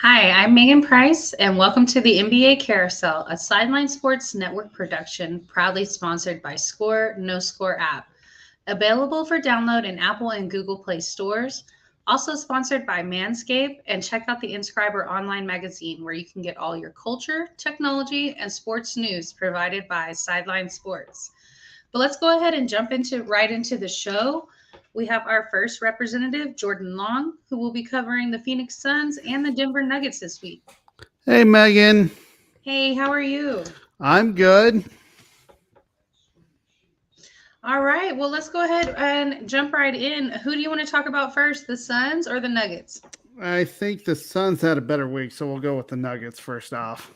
Hi, I'm Megan Price, and welcome to the NBA Carousel, a Sideline Sports Network production proudly sponsored by Score No Score app. Available for download in Apple and Google Play stores. Also sponsored by Manscaped, and check out the Inscriber online magazine where you can get all your culture, technology, and sports news provided by Sideline Sports. But let's go ahead and jump right into the show. We have our first representative, Jordan Long, who will be covering the Phoenix Suns and the Denver Nuggets this week. Hey, Megan. Hey, how are you? I'm good. All right, well, let's go ahead and jump right in. Who do you want to talk about first, the Suns or the Nuggets? I think the Suns had a better week, so we'll go with the Nuggets first off.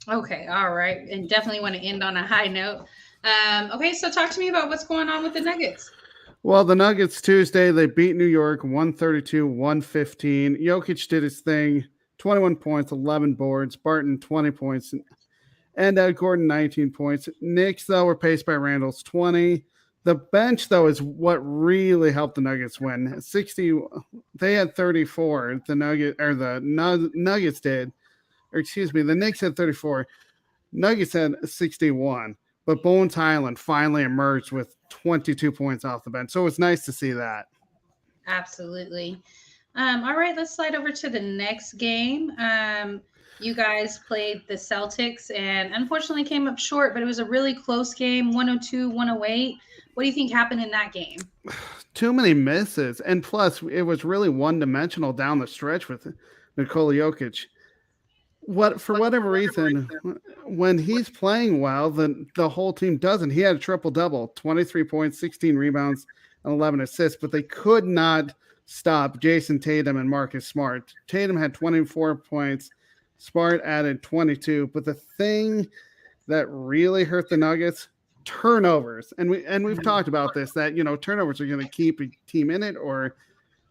Okay, all right, and definitely want to end on a high note. Okay, so talk to me about what's going on with the Nuggets. Well, the Nuggets Tuesday, they beat New York 132-115. Jokic did his thing, 21 points, 11 boards. Barton, 20 points. And Gordon, 19 points. Knicks, though, were paced by Randall's 20. The bench, though, is what really helped the Nuggets win. 60, they had 34. The Nuggets did. Or excuse me, the Knicks had 34. Nuggets had 61. But Bones Highland finally emerged with 22 points off the bench. So it was nice to see that. Absolutely. All right, let's slide over to the next game. You guys played the Celtics and unfortunately came up short, but it was a really close game, 102-108. What do you think happened in that game? Too many misses. And plus, it was really one-dimensional down the stretch with Nikola Jokic. For whatever reason, when he's playing well, then the whole team doesn't. He had a triple-double, 23 points, 16 rebounds, and 11 assists, but they could not stop Jason Tatum and Marcus Smart. Tatum had 24 points. Smart added 22. But the thing that really hurt the Nuggets, turnovers. And we've talked about this, that, turnovers are going to keep a team in it or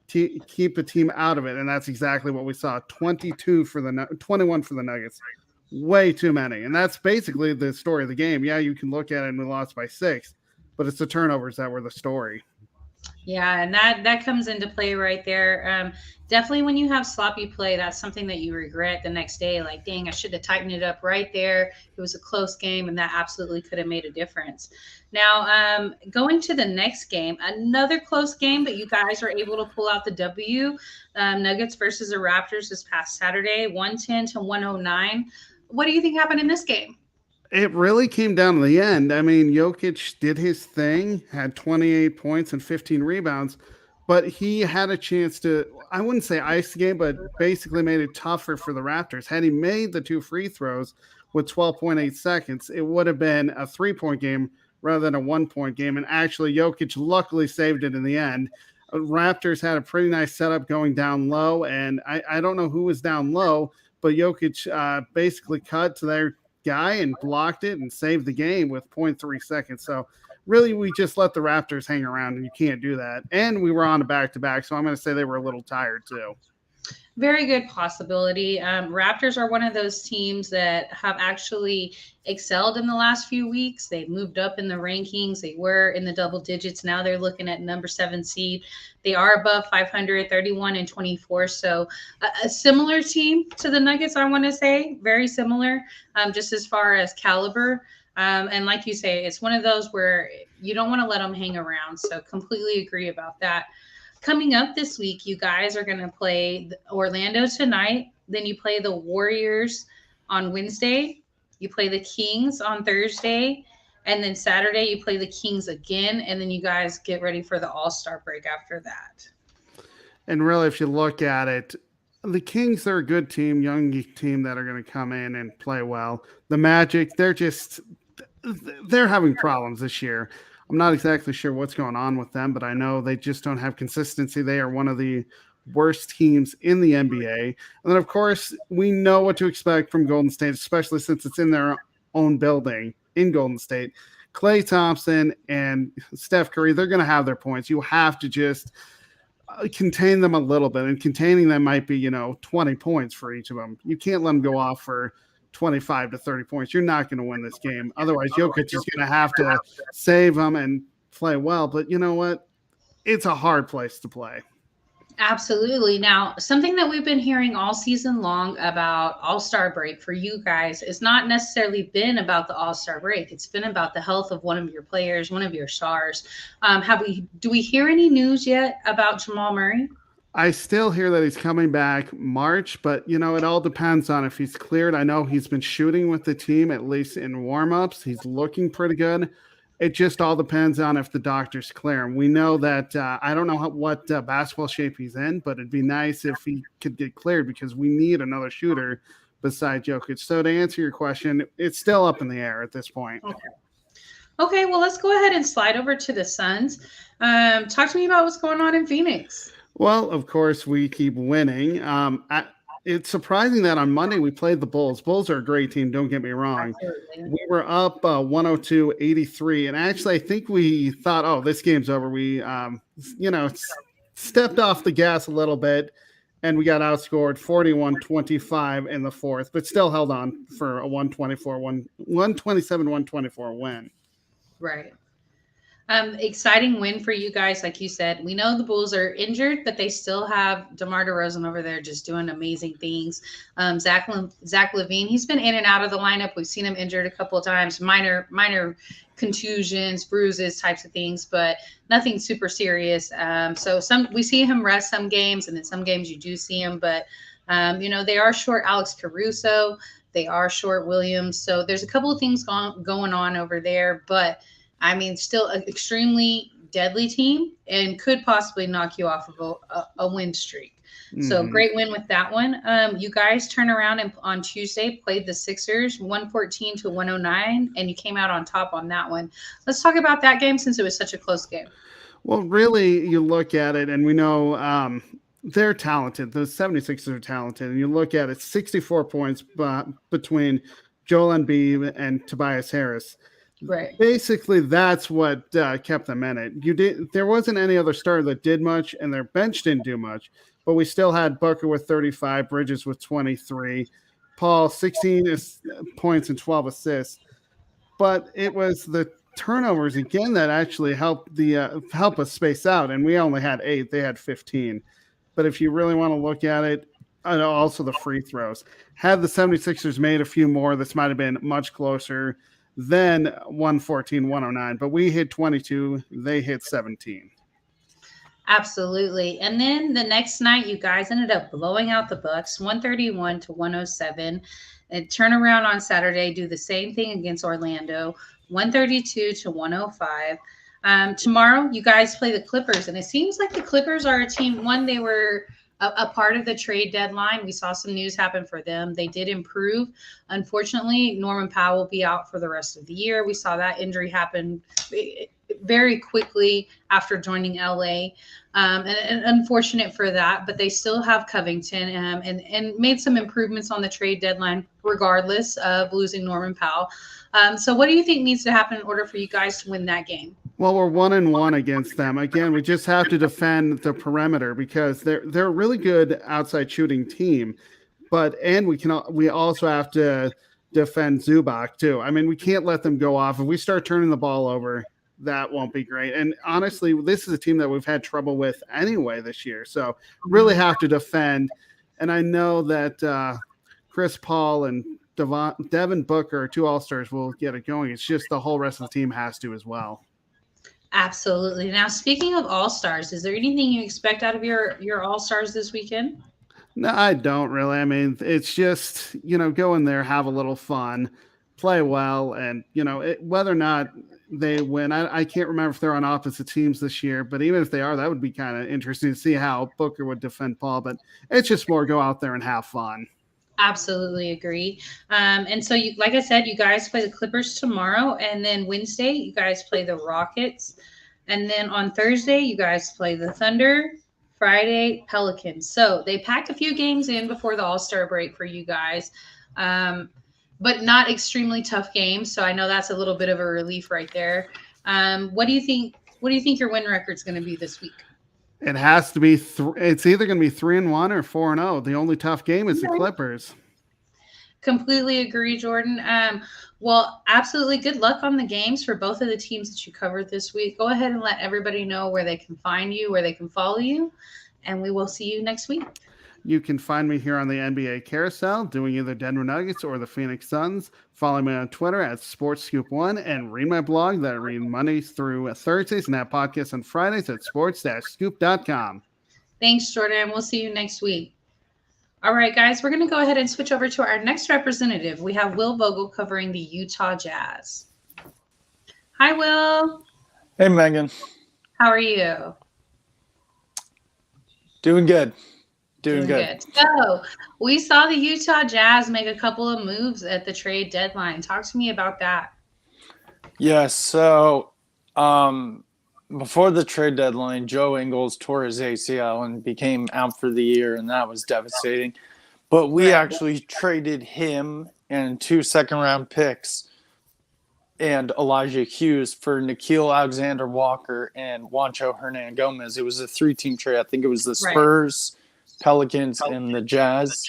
keep a team out of it, and that's exactly what we saw. 21 for the Nuggets, way too many, and that's basically the story of the game. Yeah, you can look at it and we lost by 6, but it's the turnovers that were the story. Yeah, and that comes into play right there. Definitely when you have sloppy play, that's something that you regret the next day. Like, dang, I should have tightened it up right there. It was a close game, and that absolutely could have made a difference. Now, going to the next game, another close game, but you guys were able to pull out the W. Nuggets versus the Raptors this past Saturday, 110-109. What do you think happened in this game? It really came down to the end. I mean, Jokic did his thing, had 28 points and 15 rebounds, but he had a chance to, I wouldn't say ice the game, but basically made it tougher for the Raptors. Had he made the 2 free throws with 12.8 seconds, it would have been a 3-point game rather than a 1-point game. And actually, Jokic luckily saved it in the end. Raptors had a pretty nice setup going down low, and I don't know who was down low, but Jokic basically cut to their guy and blocked it and saved the game with 0.3 seconds. So really, we just let the Raptors hang around, and you can't do that. And we were on a back-to-back, so I'm going to say they were a little tired too. Very good possibility. Raptors are one of those teams that have actually excelled in the last few weeks. They've moved up in the rankings. They were in the double digits. Now they're looking at number 7 seed. They are above 500, 31-24. So a similar team to the Nuggets, I want to say, very similar, just as far as caliber. And like you say, it's one of those where you don't want to let them hang around. So completely agree about that. Coming up this week, you guys are going to play Orlando tonight. Then you play the Warriors on Wednesday. You play the Kings on Thursday. And then Saturday, you play the Kings again. And then you guys get ready for the All-Star break after that. And really, if you look at it, the Kings are a good team, young team that are going to come in and play well. The Magic, they're having problems this year. I'm not exactly sure what's going on with them, but I know they just don't have consistency. They are one of the worst teams in the NBA. And then, of course, we know what to expect from Golden State, especially since it's in their own building in Golden State. Klay Thompson and Steph Curry, they're going to have their points. You have to just contain them a little bit, and containing them might be, 20 points for each of them. You can't let them go off for 25 to 30 points. You're not going to win this game. Otherwise, Jokic is going to have to save them and play well. But you know what? It's a hard place to play. Absolutely. Now, something that we've been hearing all season long about All-Star break for you guys is not necessarily been about the All-Star break. It's been about the health of one of your players, one of your stars. Do we hear any news yet about Jamal Murray? I still hear that he's coming back March, but it all depends on if he's cleared. I know he's been shooting with the team, at least in warm-ups. He's looking pretty good. It just all depends on if the doctors clear him. We know that I don't know what basketball shape he's in, but it'd be nice if he could get cleared because we need another shooter beside Jokic. So to answer your question, it's still up in the air at this point. Okay, well, let's go ahead and slide over to the Suns. Talk to me about what's going on in Phoenix. Well, of course, we keep winning. It's surprising that on Monday we played the Bulls. Bulls are a great team, don't get me wrong. Absolutely. We were up 102-83, and actually I think we thought, oh, this game's over. We, stepped off the gas a little bit, and we got outscored 41-25 in the fourth, but still held on for a 127-124 win. Right. Exciting win for you guys. Like you said, we know the Bulls are injured, but they still have DeMar DeRozan over there just doing amazing things. Zach LaVine, he's been in and out of the lineup. We've seen him injured a couple of times, minor contusions, bruises, types of things, but nothing super serious. So we see him rest some games, and then some games you do see him, but they are short Alex Caruso. They are short Williams. So there's a couple of things going on over there, but I mean, still an extremely deadly team and could possibly knock you off of a win streak. Mm-hmm. So great win with that one. You guys turned around and on Tuesday played the Sixers 114-109, and you came out on top on that one. Let's talk about that game since it was such a close game. Well, really, you look at it and we know they're talented. The 76ers are talented. And you look at it, 64 points between Joel Embiid and Tobias Harris. Right. Basically, that's what kept them in it. There wasn't any other starter that did much, and their bench didn't do much. But we still had Booker with 35, Bridges with 23, Paul 16 points and 12 assists. But it was the turnovers again that actually helped help us space out, and we only had 8. They had 15. But if you really want to look at it, and also the free throws. Had the 76ers made a few more, this might have been much closer. Then 114-109, but we hit 22, they hit 17. Absolutely. And then the next night, you guys ended up blowing out the Bucks 131-107. And turn around on Saturday, do the same thing against Orlando 132-105. Tomorrow, you guys play the Clippers, and it seems like the Clippers are a team. One, they were a part of the trade deadline. We saw some news happen for them. They did improve. Unfortunately, Norman Powell will be out for the rest of the year. We saw that injury happen very quickly after joining LA. And unfortunate for that, but they still have Covington and made some improvements on the trade deadline, regardless of losing Norman Powell. So what do you think needs to happen in order for you guys to win that game? Well, we're 1-1 against them. Again, we just have to defend the perimeter because they're a really good outside shooting team. And we also have to defend Zubac too. I mean, we can't let them go off. If we start turning the ball over, that won't be great. And honestly, this is a team that we've had trouble with anyway this year. So really have to defend. And I know that Chris Paul and Devin Booker, 2 All-Stars, will get it going. It's just the whole rest of the team has to as well. Absolutely. Now, speaking of All-Stars, is there anything you expect out of your All-Stars this weekend? No, I don't really. I mean, it's just, go in there, have a little fun, play well, and, whether or not they win. I can't remember if they're on opposite teams this year, but even if they are, that would be kind of interesting to see how Booker would defend Paul. But it's just more go out there and have fun. Absolutely agree. And so, like I said, you guys play the Clippers tomorrow, and then Wednesday you guys play the Rockets, and then on Thursday you guys play the Thunder. Friday, Pelicans. So they packed a few games in before the All-Star break for you guys, but not extremely tough games. So I know that's a little bit of a relief right there. What do you think? What do you think your win record's going to be this week? It has to be. It's either going to be 3-1 or 4-0. The only tough game is the Clippers. Completely agree, Jordan. Well, absolutely. Good luck on the games for both of the teams that you covered this week. Go ahead and let everybody know where they can find you, where they can follow you. and we will see you next week. You can find me here on the NBA Carousel doing either Denver Nuggets or the Phoenix Suns. Follow me on Twitter at SportsScoop1 and read my blog that I read Mondays through Thursdays and have podcasts on Fridays at sports-scoop.com. Thanks, Jordan. We'll see you next week. All right, guys, we're going to go ahead and switch over to our next representative. We have Will Vogel covering the Utah Jazz. Hi, Will. Hey, Megan. How are you? Doing good. Doing good. So we saw the Utah Jazz make a couple of moves at the trade deadline. Talk to me about that. Yes. So before the trade deadline, Joe Ingles tore his ACL and became out for the year, and that was devastating. But we actually traded him and 2 second-round picks and Elijah Hughes for Nickeil Alexander-Walker and Juancho Hernan-Gomez. It was a 3-team trade. I think it was the Spurs, Pelicans, and the Jazz,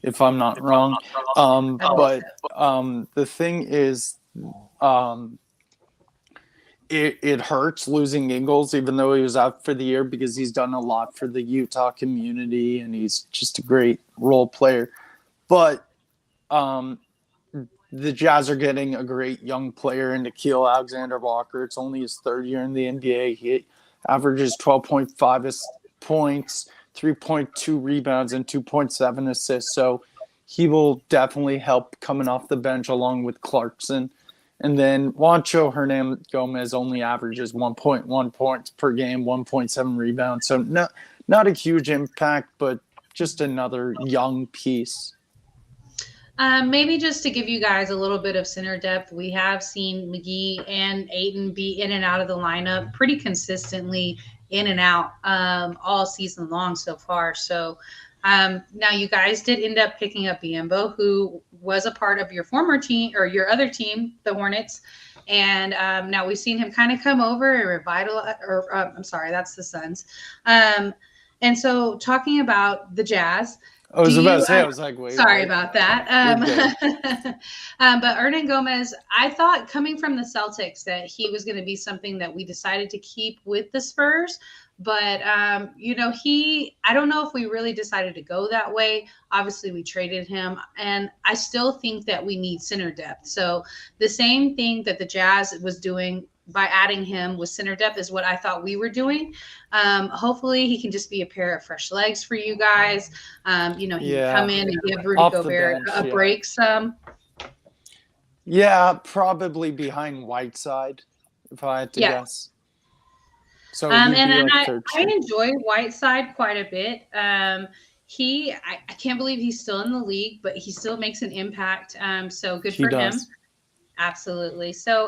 if I'm not wrong. But the thing is, it hurts losing Ingles, even though he was out for the year, because he's done a lot for the Utah community and he's just a great role player. But the Jazz are getting a great young player in Nickeil Alexander-Walker. It's only his 3rd year in the NBA. He averages 12.5 points, 3.2 rebounds, and 2.7 assists. So he will definitely help coming off the bench along with Clarkson. And then Juancho Hernan-Gomez only averages 1.1 points per game, 1.7 rebounds. So not a huge impact, but just another young piece. Maybe just to give you guys a little bit of center depth, we have seen McGee and Ayton be in and out of the lineup pretty consistently, in and out all season long so far. So now you guys did end up picking up Biyombo, who was a part of your former team or your other team, the Hornets. And now we've seen him kind of come over and revitalize, I'm sorry, that's the Suns. And so talking about the Jazz, I was about to say, I was like, wait. Sorry about that. But Ernie Gomez, I thought coming from the Celtics that he was going to be something that we decided to keep with the Spurs. But, I don't know if we really decided to go that way. Obviously, we traded him. And I still think that we need center depth. So the same thing that the Jazz was doing by adding him with center depth is what I thought we were doing. Hopefully he can just be a pair of fresh legs for you guys. He can come in and give Rudy Gobert a break some. Yeah, probably behind Whiteside, if I had to guess. So and I enjoy Whiteside quite a bit. I can't believe he's still in the league, but he still makes an impact. So good for him. Absolutely. So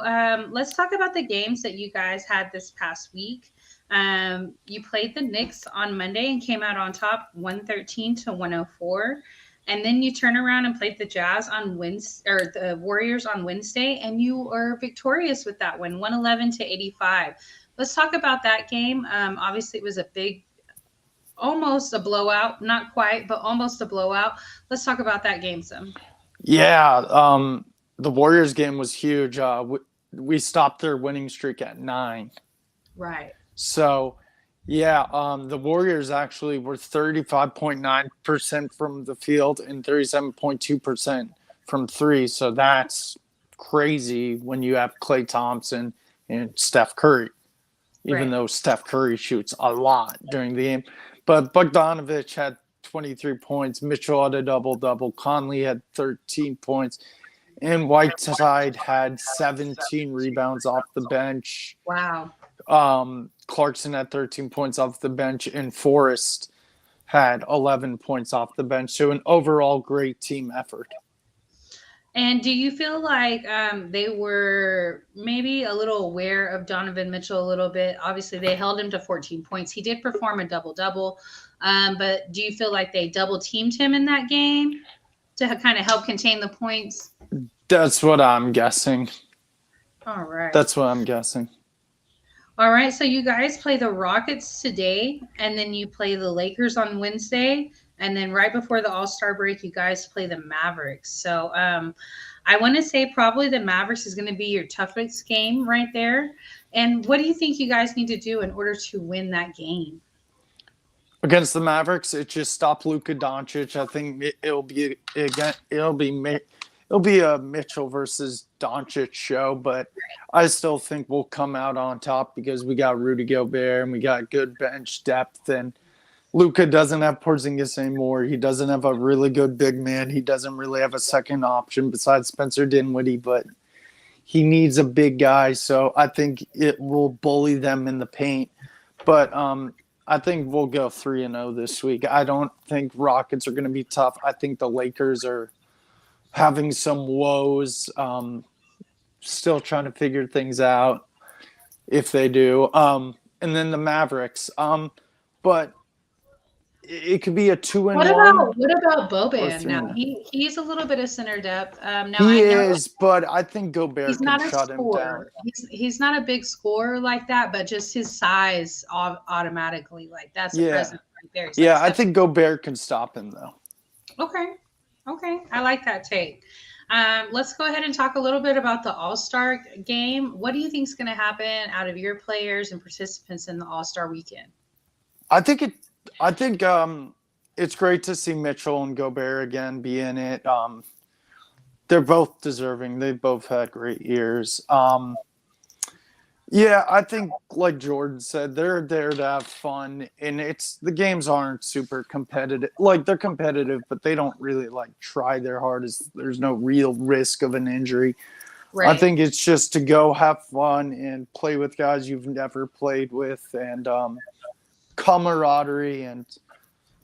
let's talk about the games that you guys had this past week. You played the Knicks on Monday and came out on top 113-104. And then you turn around and played the Jazz on Wednesday, or the Warriors on Wednesday, and you were victorious with that one, 111-85. Let's talk about that game. Obviously, it was almost a blowout, not quite, but almost a blowout. Let's talk about that game some. Yeah, the Warriors game was huge. We stopped their winning streak at 9. Right. So, yeah, the Warriors actually were 35.9% from the field and 37.2% from 3. So that's crazy when you have Klay Thompson and Steph Curry, even though Steph Curry shoots a lot during the game. But Bogdanović had 23 points. Mitchell had a double-double. Conley had 13 points. And Whiteside had 17 rebounds off the bench. Wow. Clarkson had 13 points off the bench, and Forrest had 11 points off the bench. So an overall great team effort. And do you feel like they were maybe a little aware of Donovan Mitchell a little bit? Obviously, they held him to 14 points. He did perform a double-double. But do you feel like they double-teamed him in that game to kind of help contain the points? That's what I'm guessing. All right. That's what I'm guessing. All right. So you guys play the Rockets today, and then you play the Lakers on Wednesday. And then right before the All-Star break, you guys play the Mavericks. So I want to say probably the Mavericks is going to be your toughest game right there. And what do you think you guys need to do in order to win that game? Against the Mavericks, it just stopped Luka Doncic. I think it'll be a Mitchell versus Doncic show, but I still think we'll come out on top because we got Rudy Gobert and we got good bench depth, and Luka doesn't have Porzingis anymore. He doesn't have a really good big man. He doesn't really have a second option besides Spencer Dinwiddie, but he needs a big guy, so I think it will bully them in the paint. But I think we'll go 3-0 this week. I don't think Rockets are going to be tough. I think the Lakers are having some woes, still trying to figure things out if they do. And then the Mavericks. But it could be a 2-1. What about Boban? Now he's a little bit of center depth. But I think Gobert can shut him down. He's not a big scorer like that, but just his size automatically, like that's a presence right there. I think Gobert can stop him though. Okay, I like that take. Let's go ahead and talk a little bit about the All-Star game. What do you think is going to happen out of your players and participants in the All-Star weekend? I think it's great to see Mitchell and Gobert again be in it. They're both deserving. They both had great years. I think like Jordan said, they're there to have fun, and the games aren't super competitive. Like they're competitive, but they don't really like try their hardest. There's no real risk of an injury. Right. I think it's just to go have fun and play with guys you've never played with, and camaraderie and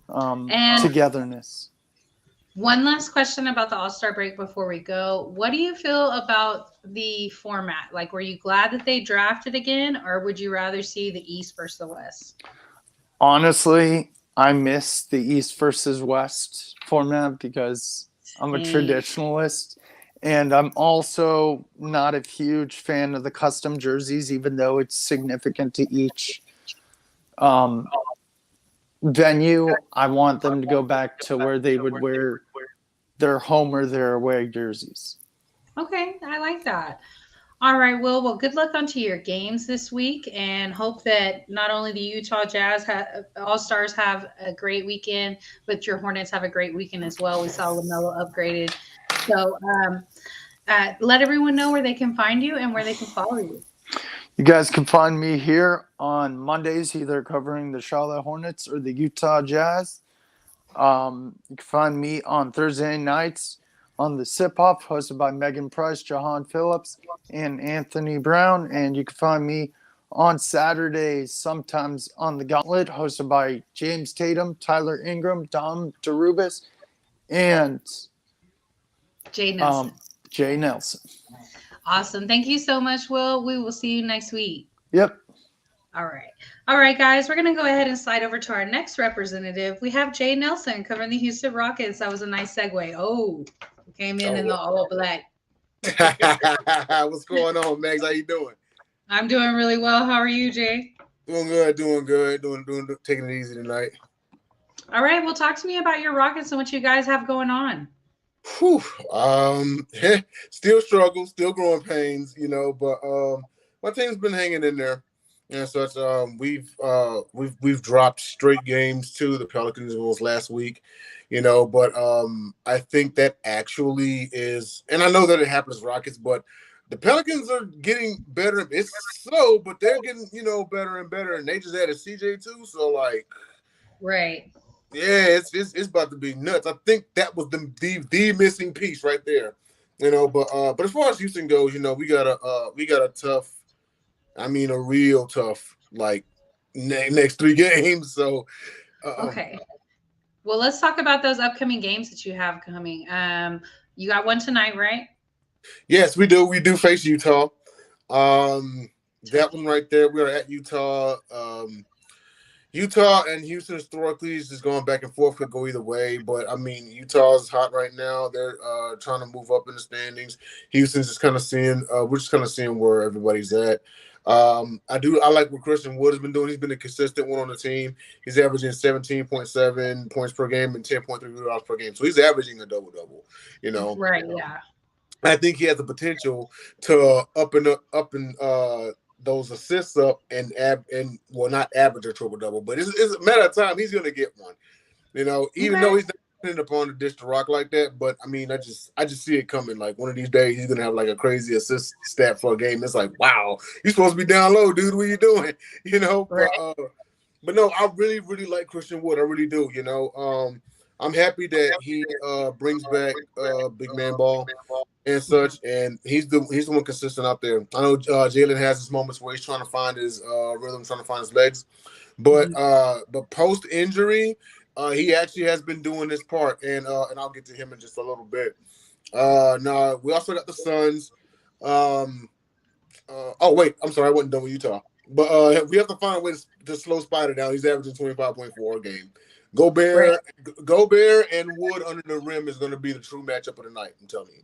togetherness. One last question about the All-Star break before we go. What do you feel about the format? Like, were you glad that they drafted again, or would you rather see the East versus the West? Honestly, I miss the East versus West format because I'm a traditionalist, and I'm also not a huge fan of the custom jerseys, even though it's significant to each venue. I want them to go back to where they would wear their home or their away jerseys. Okay, I like that. All right, Will. Well, good luck onto your games this week, and hope that not only the Utah Jazz All-Stars have a great weekend, but your Hornets have a great weekend as well. We saw LaMelo upgraded. So let everyone know where they can find you and where they can follow you. You guys can find me here on Mondays, either covering the Charlotte Hornets or the Utah Jazz. You can find me on Thursday nights on the Sip Off, hosted by Megan Price, Jahan Phillips, and Anthony Brown. And you can find me on Saturdays, sometimes on the Gauntlet, hosted by James Tatum, Tyler Ingram, Dom DeRubis, and Jay Nelson. Jay Nelson. Awesome. Thank you so much, Will. We will see you next week. Yep. All right, guys. We're going to go ahead and slide over to our next representative. We have Jay Nelson covering the Houston Rockets. That was a nice segue. Oh, came in the all black. What's going on, Max? How you doing? I'm doing really well. How are you, Jay? Doing good. Taking it easy tonight. All right. Well, talk to me about your Rockets and what you guys have going on. Whew. Still struggle, still growing pains, but my team's been hanging in there. And such. We've dropped straight games to the Pelicans was last week, but I think that actually is, and I know that it happens to Rockets, but the Pelicans are getting better. It's slow, but they're getting, better and better, and they just added CJ too, so right. Yeah, it's about to be nuts. I think that was the missing piece right there, But as far as Houston goes, we got a tough, a real tough next 3 games. So okay. Well, let's talk about those upcoming games that you have coming. You got one tonight, right? Yes, we do. We do face Utah. That one right there. We are at Utah. Utah and Houston historically is just going back and forth, could go either way. But Utah's hot right now. They're trying to move up in the standings. Houston's just kind of seeing, we're just kind of seeing where everybody's at. I like what Kristner Wood has been doing. He's been a consistent one on the team. He's averaging 17.7 points per game and 10.3 rebounds per game. So he's averaging a double-double, Right, yeah. I think he has the potential to up and those assists up and not average a triple double, but it's a matter of time he's gonna get one. Even though he's not depending upon the dish to rock like that, but I mean, I just see it coming. Like one of these days, he's gonna have like a crazy assist stat for a game. It's like, wow, you're supposed to be down low, dude. What are you doing? Right. But no, I really, really like Christian Wood. I really do. I'm happy that he brings back big man ball and such, and he's the one consistent out there. I know Jalen has his moments where he's trying to find his rhythm, trying to find his legs, but post injury, he actually has been doing his part, and I'll get to him in just a little bit. Now we also got the Suns. Oh wait, I'm sorry, I wasn't done with Utah, but we have to find a way to slow Spider down. He's averaging 25.4 a game. Gobert and Wood under the rim is going to be the true matchup of the night. I'm telling you.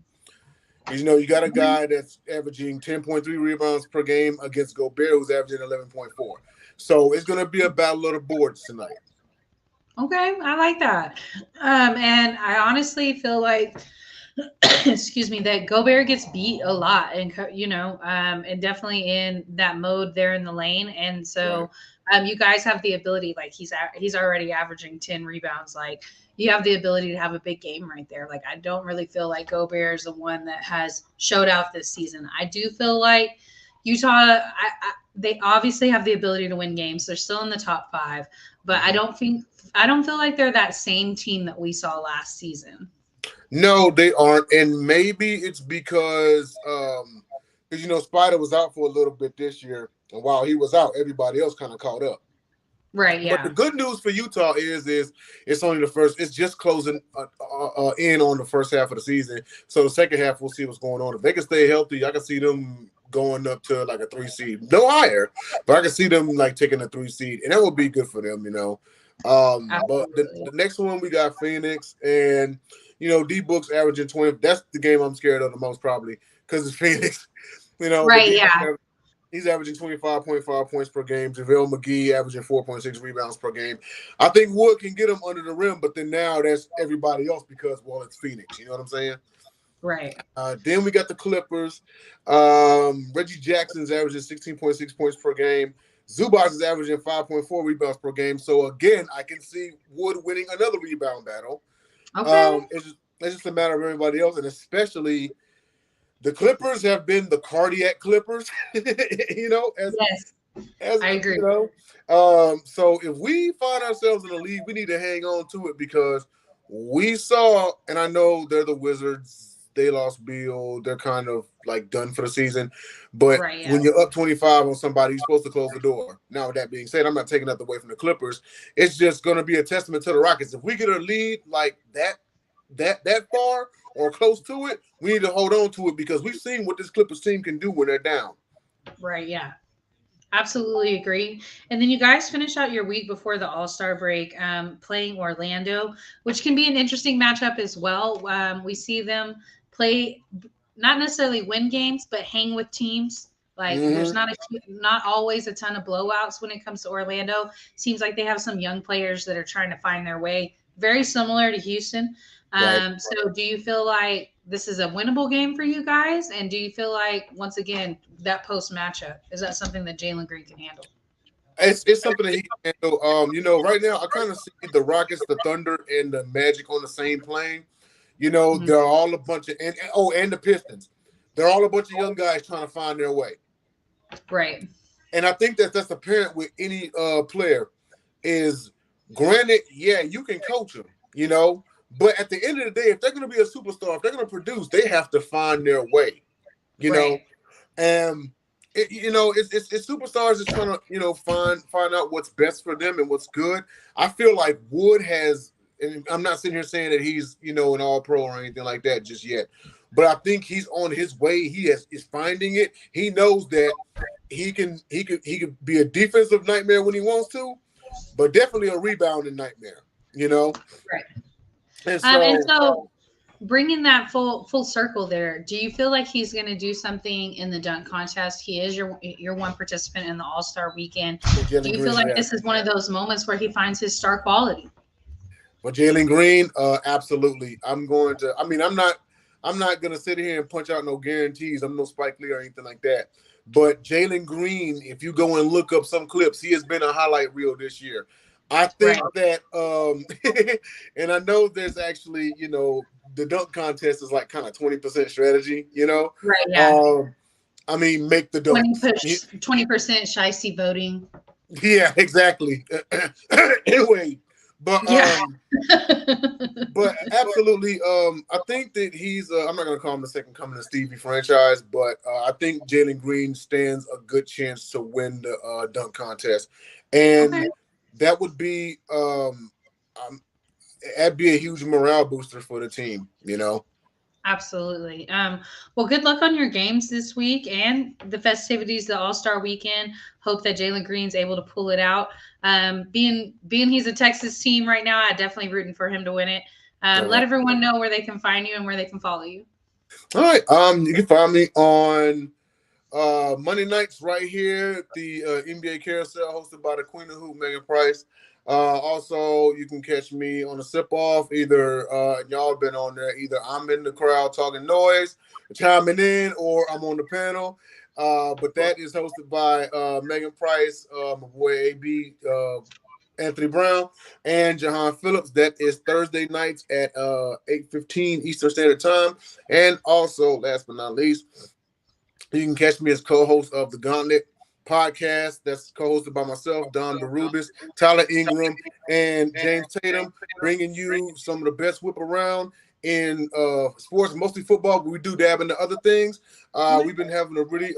You got a guy that's averaging 10.3 rebounds per game against Gobert, who's averaging 11.4. So it's going to be a battle of the boards tonight. Okay, I like that. And I honestly feel like, excuse me, that Gobert gets beat a lot, and and definitely in that mode there in the lane, and so. Right. You guys have the ability, like he's already averaging 10 rebounds. Like you have the ability to have a big game right there. Like I don't really feel like Gobert is the one that has showed out this season. I do feel like Utah, they obviously have the ability to win games. They're still in the top 5, but I don't feel like they're that same team that we saw last season. No, they aren't, and maybe it's because Spider was out for a little bit this year. And while he was out, everybody else kind of caught up. Right, yeah. But the good news for Utah is it's only the first. It's just closing in on the first half of the season. So the second half, we'll see what's going on. If they can stay healthy, I can see them going up to like a 3 seed. No higher, but I can see them like taking a 3 seed. And that would be good for them, But the next one, we got Phoenix. And, D-Book's averaging 20. That's the game I'm scared of the most probably because it's Phoenix. Right, yeah. He's averaging 25.5 points per game. JaVale McGee averaging 4.6 rebounds per game. I think Wood can get him under the rim, but then now that's everybody else because, it's Phoenix. You know what I'm saying? Right. Then we got the Clippers. Reggie Jackson's averaging 16.6 points per game. Zubac is averaging 5.4 rebounds per game. So, again, I can see Wood winning another rebound battle. Okay. It's just a matter of everybody else, and especially – the Clippers have been the cardiac Clippers, Yes, I agree. So if we find ourselves in the league, we need to hang on to it because we saw, and I know they're the Wizards, they lost Beal, they're kind of like done for the season. But when you're up 25 on somebody, you're supposed to close the door. Now, with that being said, I'm not taking nothing away from the Clippers. It's just going to be a testament to the Rockets. If we get a lead like that far or close to it, we need to hold on to it because we've seen what this Clippers team can do when they're down. Right, yeah. Absolutely agree. And then you guys finish out your week before the All-Star break playing Orlando, which can be an interesting matchup as well. We see them play, not necessarily win games, but hang with teams. Like there's not always a ton of blowouts when it comes to Orlando. Seems like they have some young players that are trying to find their way, very similar to Houston. So do you feel like this is a winnable game for you guys? And do you feel like, once again, that post matchup, is that something that Jalen Green can handle? It's something that he can handle. Right now I kind of see the Rockets, the Thunder, and the Magic on the same plane. They're all a bunch of and the Pistons. They're all a bunch of young guys trying to find their way. Right. And I think that's apparent with any player is granted, you can coach them, but at the end of the day, if they're going to be a superstar, if they're going to produce, they have to find their way, know. And it's superstars just trying to find out what's best for them and what's good. I feel like Wood has, and I'm not sitting here saying that he's an all-pro or anything like that just yet, but I think he's on his way. He is finding it. He knows that he can be a defensive nightmare when he wants to, but definitely a rebounding nightmare. Right. And so bringing that full circle there, do you feel like he's going to do something in the dunk contest? He is your one participant in the All-Star weekend. Do you feel like this is one of those moments where he finds his star quality? But Jalen Green, absolutely. I'm not going to sit here and punch out no guarantees. I'm no Spike Lee or anything like that. But Jalen Green, if you go and look up some clips, he has been a highlight reel this year. I think that, and I know there's actually, the dunk contest is like kind of 20% strategy, Right, yeah. I mean, make the dunks. 20% shicey voting. Yeah, exactly. Anyway, but but absolutely, I think that he's. I'm not gonna call him the second coming of Stevie franchise, but I think Jalen Green stands a good chance to win the dunk contest, and that would be that'd be a huge morale booster for the team. Absolutely. Well, good luck on your games this week and the festivities, the All-Star weekend. Hope that Jalen Green's able to pull it out. Being he's a Texas team right now, I'm definitely rooting for him to win it. Let everyone know where they can find you and where they can follow you. All right. You can find me on Monday nights right here at the NBA Carousel hosted by the Queen of Hoop, Megan Price. Also, you can catch me on a sip-off. Either y'all been on there. Either I'm in the crowd talking noise, chiming in, or I'm on the panel. But that is hosted by Megan Price, my boy A.B., Anthony Brown, and Jahan Phillips. That is Thursday nights at 8:15 Eastern Standard Time. And also, last but not least, you can catch me as co-host of the Gauntlet Podcast. That's co-hosted by myself, Don DeRubis, Tyler Ingram, and James Tatum, bringing you some of the best whip around in sports, mostly football, but we do dab into other things. We've been having a really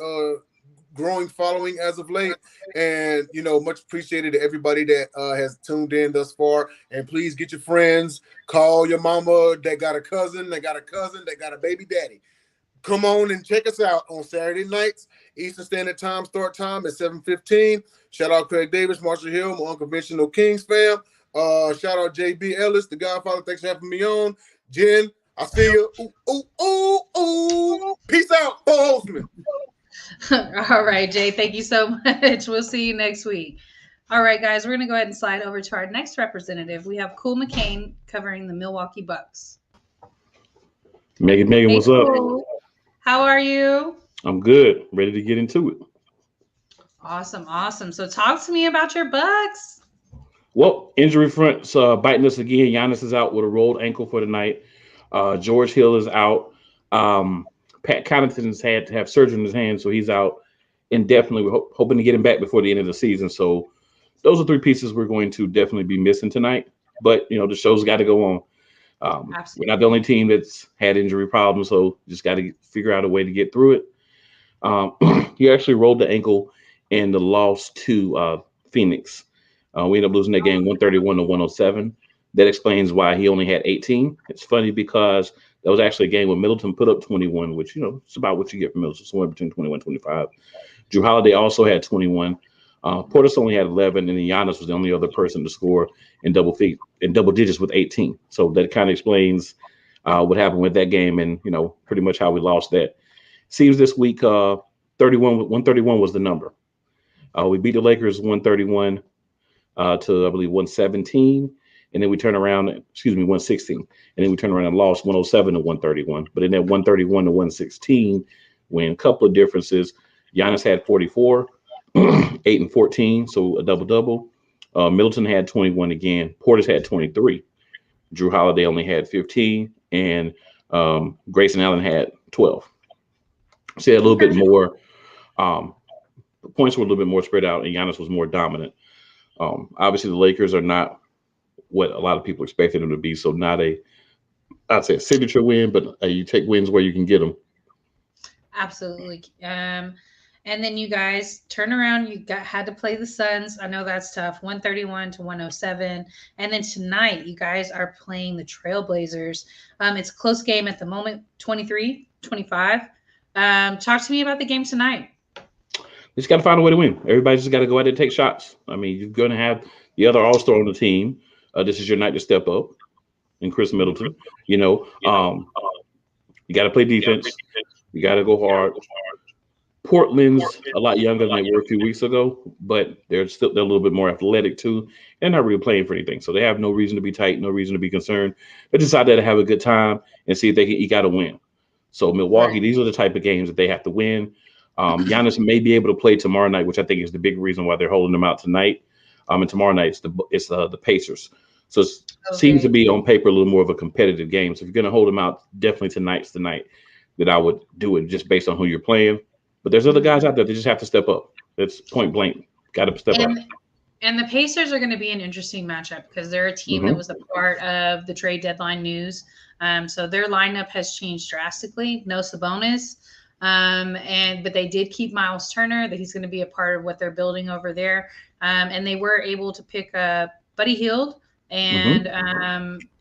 growing following as of late, and much appreciated to everybody that has tuned in thus far. And please get your friends, call your mama that got a cousin, that got a baby daddy. Come on and check us out on Saturday nights, Eastern Standard Time, start time at 7:15. Shout out Craig Davis, Marshall Hill, my Unconventional Kings fam. Shout out J.B. Ellis, the Godfather. Thanks for having me on. Jen, I see you. Ooh. Peace out, Bo Holzman. All right, Jay. Thank you so much. We'll see you next week. All right, guys. We're going to go ahead and slide over to our next representative. We have Cool McCain covering the Milwaukee Bucks. Megan, what's up? How are you? I'm good. Ready to get into it. Awesome. So talk to me about your Bucks. Well, injury front's biting us again. Giannis is out with a rolled ankle for the night. George Hill is out. Pat Connaughton's had to have surgery in his hand, so he's out indefinitely. We're hoping to get him back before the end of the season. So those are three pieces we're going to definitely be missing tonight. But, the show's got to go on. We're not the only team that's had injury problems, so just got to figure out a way to get through it. He actually rolled the ankle in the loss to Phoenix. We ended up losing that game 131-107. That explains why he only had 18. It's funny because that was actually a game where Middleton put up 21, which, it's about what you get from Middleton, somewhere between 21 and 25. Drew Holiday also had 21. Portis only had 11, and then Giannis was the only other person to score in double digits with 18. So that kind of explains what happened with that game and, pretty much how we lost that. Seems this week 131 was the number. We beat the Lakers 131 to, I believe, 117. And then we turn around, 116. And then we turn around and lost 107 to 131. But in that 131 to 116, when a couple of differences, Giannis had 44, 8 and 14, so a double-double. Middleton had 21 again. Portis had 23. Drew Holiday only had 15. And Grayson Allen had 12. So he had a little bit more. The points were a little bit more spread out, and Giannis was more dominant. Obviously, the Lakers are not what a lot of people expected them to be. So not I'd say a signature win, but you take wins where you can get them. Absolutely. And then you guys turn around. Had to play the Suns. I know that's tough. 131 to 107. And then tonight, you guys are playing the Trailblazers. It's a close game at the moment, 23-25. Talk to me about the game tonight. You just got to find a way to win. Everybody just got to go out there and take shots. I mean, you're going to have the other all-star on the team. This is your night to step up. And Chris Middleton, you got to play defense. You got to go hard. Portland's a lot younger than they were a few weeks ago, but they're a little bit more athletic too. They're not really playing for anything, so they have no reason to be tight, no reason to be concerned. They decided to have a good time and see if they can eke out a win. So Milwaukee, these are the type of games that they have to win. Giannis may be able to play tomorrow night, which I think is the big reason why they're holding him out tonight. And tomorrow night it's the Pacers. So it seems to be on paper a little more of a competitive game. So if you're going to hold him out, definitely tonight's the night that I would do it, just based on who you're playing. But there's other guys out there that just have to step up. It's point blank. Got to step up. And the Pacers are going to be an interesting matchup because they're a team that was a part of the trade deadline news. So their lineup has changed drastically. No Sabonis. But they did keep Miles Turner, that he's going to be a part of what they're building over there. And they were able to pick up Buddy Hield and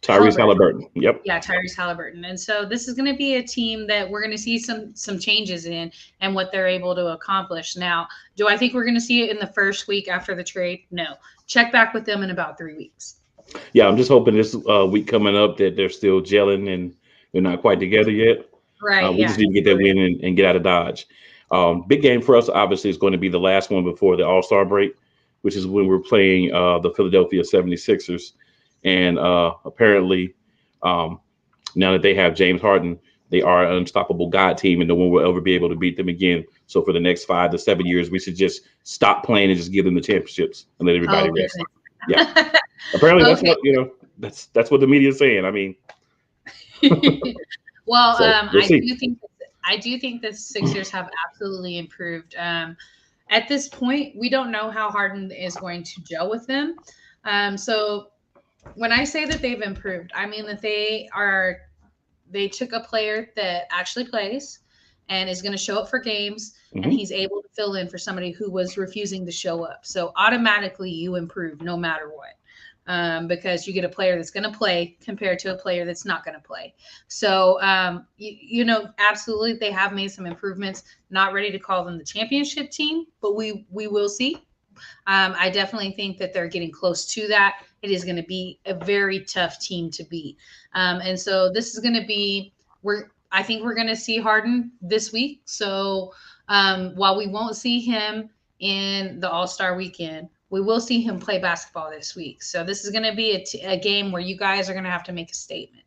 Tyrese Halliburton. Yep. Yeah, Tyrese Halliburton. And so this is going to be a team that we're going to see some changes in and what they're able to accomplish. Now, do I think we're going to see it in the first week after the trade? No. Check back with them in about 3 weeks. Yeah, I'm just hoping this week coming up that they're still gelling and they're not quite together yet. Right. We just need to get that win and get out of Dodge. Big game for us, obviously, is going to be the last one before the All-Star break, which is when we're playing the Philadelphia 76ers. And apparently, now that they have James Harden, they are an unstoppable God team, and no one will ever be able to beat them again. So for the next 5 to 7 years, we should just stop playing and just give them the championships and let everybody rest. Yeah. Apparently, that's what that's what the media is saying. I mean, well, so I do think the Sixers have absolutely improved. At this point, we don't know how Harden is going to gel with them. So when I say that they've improved, I mean that they took a player that actually plays and is going to show up for games, and he's able to fill in for somebody who was refusing to show up. So automatically you improve no matter what, because you get a player that's going to play compared to a player that's not going to play. So, absolutely they have made some improvements. Not ready to call them the championship team, but we will see. I definitely think that they're getting close to that. It is going to be a very tough team to beat. And so this is going to be I think we're going to see Harden this week. So while we won't see him in the All-Star weekend, we will see him play basketball this week. So this is going to be a game where you guys are going to have to make a statement.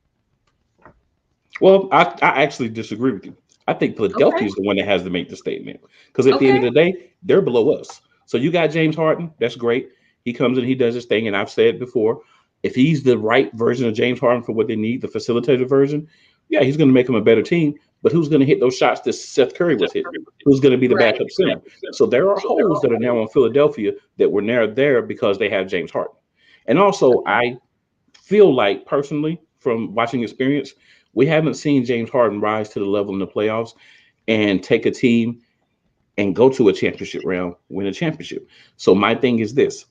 Well, I actually disagree with you. I think Philadelphia is the one that has to make the statement, because at the end of the day, they're below us. So you got James Harden. That's great. He comes in, he does his thing. And I've said before, if he's the right version of James Harden for what they need, the facilitated version, yeah, he's going to make them a better team. But who's going to hit those shots that Seth Curry was hitting? Who's going to be the backup center? So there are holes that are now in Philadelphia that were never there because they have James Harden. And also, I feel like, personally, from watching experience, we haven't seen James Harden rise to the level in the playoffs and take a team and go to a championship round, win a championship. So my thing is this: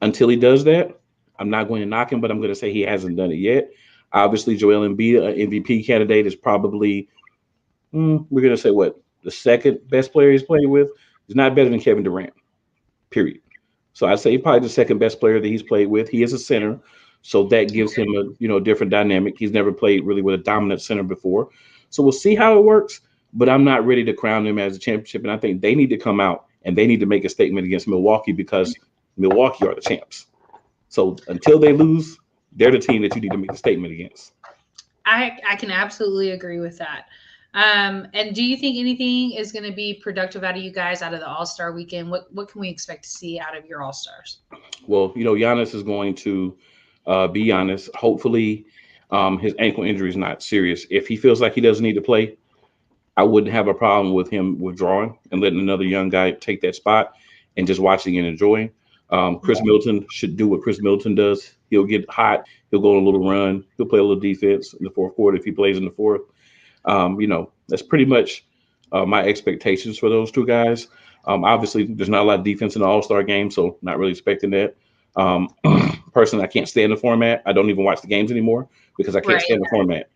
until he does that, I'm not going to knock him, but I'm going to say he hasn't done it yet. Obviously, Joel Embiid, an MVP candidate, is probably, we're going to say the second best player he's played with. He's not better than Kevin Durant, period. So I'd say he's probably the second best player that he's played with. He is a center, so that gives him a different dynamic. He's never played really with a dominant center before. So we'll see how it works, but I'm not ready to crown him as a championship. And I think they need to come out and they need to make a statement against Milwaukee, because Milwaukee are the champs. So until they lose, they're the team that you need to make a statement against. I can absolutely agree with that. And do you think anything is going to be productive out of you guys out of the All-Star weekend? What can we expect to see out of your All-Stars? Well, Giannis is going to be Giannis. Hopefully his ankle injury is not serious. If he feels like he doesn't need to play, I wouldn't have a problem with him withdrawing and letting another young guy take that spot and just watching and enjoying. Chris Middleton should do what Chris Middleton does. He'll get hot. He'll go on a little run. He'll play a little defense in the fourth quarter if he plays in the fourth. That's pretty much my expectations for those two guys. Obviously, there's not a lot of defense in the All-Star game, so not really expecting that. Personally, I can't stand the format. I don't even watch the games anymore because I can't stand the format.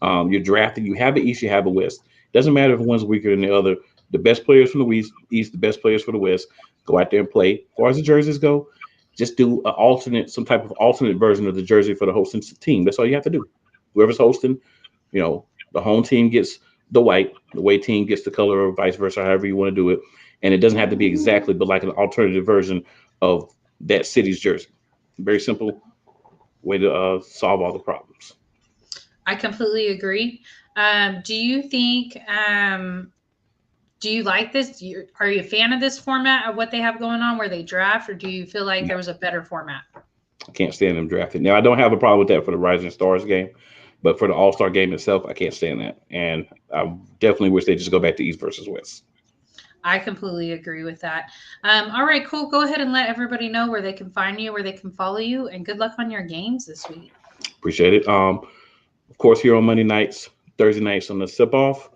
You're drafting. You have the East, you have the West. Doesn't matter if one's weaker than the other. The best players from the East, the best players for the West, go out there and play. As far as the jerseys go, just do some type of alternate version of the jersey for the hosting team. That's all you have to do. Whoever's hosting, the home team gets the white, the away team gets the color, or vice versa, however you want to do it. And it doesn't have to be exactly, but like an alternative version of that city's jersey. Very simple way to solve all the problems. I completely agree. Do you think Do you like this? Are you a fan of this format of what they have going on where they draft, or do you feel like there was a better format? I can't stand them drafting. Now, I don't have a problem with that for the Rising Stars game, but for the All-Star game itself, I can't stand that. And I definitely wish they just go back to East versus West. I completely agree with that. All right, cool. Go ahead and let everybody know where they can find you, where they can follow you, and good luck on your games this week. Appreciate it. Of course, here on Monday nights, Thursday nights on the Sip-Off,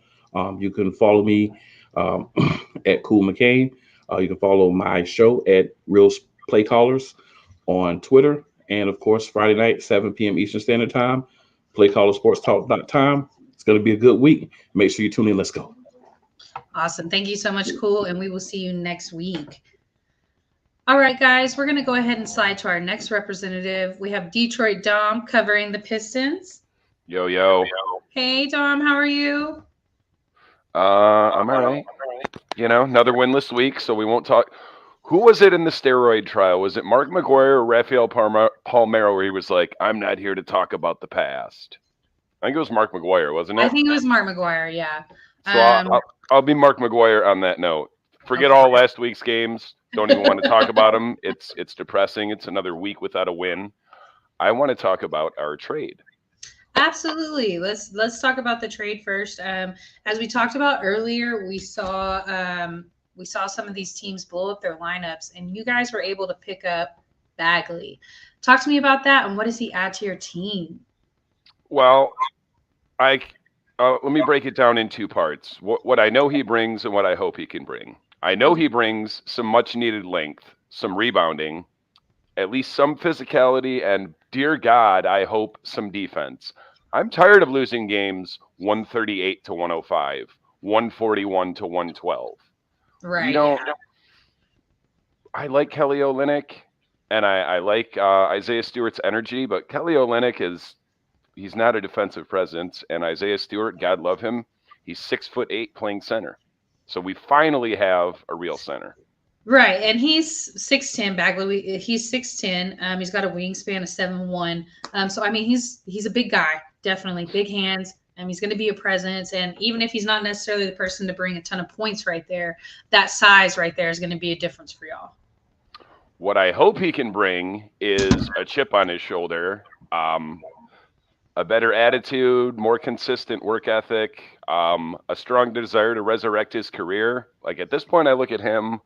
you can follow me at Cool McCain. You can follow my show at Real Play Callers on Twitter. And, of course, Friday night, 7 p.m. Eastern Standard Time, playcallersportstalk.com. It's going to be a good week. Make sure you tune in. Let's go. Awesome. Thank you so much, Cool, and we will see you next week. All right, guys, we're going to go ahead and slide to our next representative. We have Detroit Dom covering the Pistons. Yo. Hey, Dom, how are you? I'm all right. Another winless week, so we won't talk. Who was it in the steroid trial? Was it Mark McGuire or Rafael Palmeiro where he was like, I'm not here to talk about the past? I think it was Mark McGuire, wasn't it? I think it was Mark McGuire, yeah. So I'll be Mark McGuire on that note. Forget all last week's games. Don't even want to talk about them. It's depressing. It's another week without a win. I want to talk about our trade. Absolutely. Let's talk about the trade first. As we talked about earlier, we saw some of these teams blow up their lineups, and you guys were able to pick up Bagley. Talk to me about that, and what does he add to your team? Well, let me break it down in two parts. What I know he brings and what I hope he can bring. I know he brings some much-needed length, some rebounding, at least some physicality, and dear God, I hope some defense. I'm tired of losing games 138 to 105, 141 to 112. Right. I like Kelly Olynyk, and I like Isaiah Stewart's energy, but Kelly Olynyk he's not a defensive presence, and Isaiah Stewart, God love him, he's 6'8" playing center. So we finally have a real center. Right, and he's 6'10", Bagley. He's 6'10". He's got a wingspan of 7'1". So I mean, he's a big guy, definitely big hands. He's going to be a presence, and even if he's not necessarily the person to bring a ton of points right there, that size right there is going to be a difference for y'all. What I hope he can bring is a chip on his shoulder, a better attitude, more consistent work ethic, a strong desire to resurrect his career. Like at this point, I look at him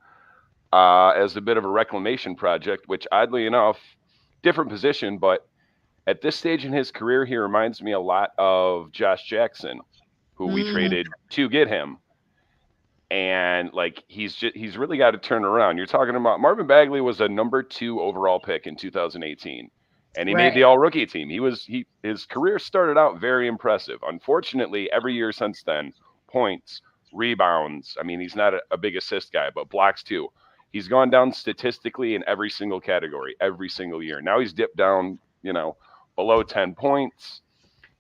as a bit of a reclamation project, which oddly enough, different position, but at this stage in his career, he reminds me a lot of Josh Jackson, who we traded to get him. And like he's really got to turn around. You're talking about Marvin Bagley was a number 2 overall pick in 2018. And he made the all-rookie team. His career started out very impressive. Unfortunately, every year since then, points, rebounds. I mean, he's not a big assist guy, but blocks too. He's gone down statistically in every single category, every single year. Now he's dipped down, below 10 points.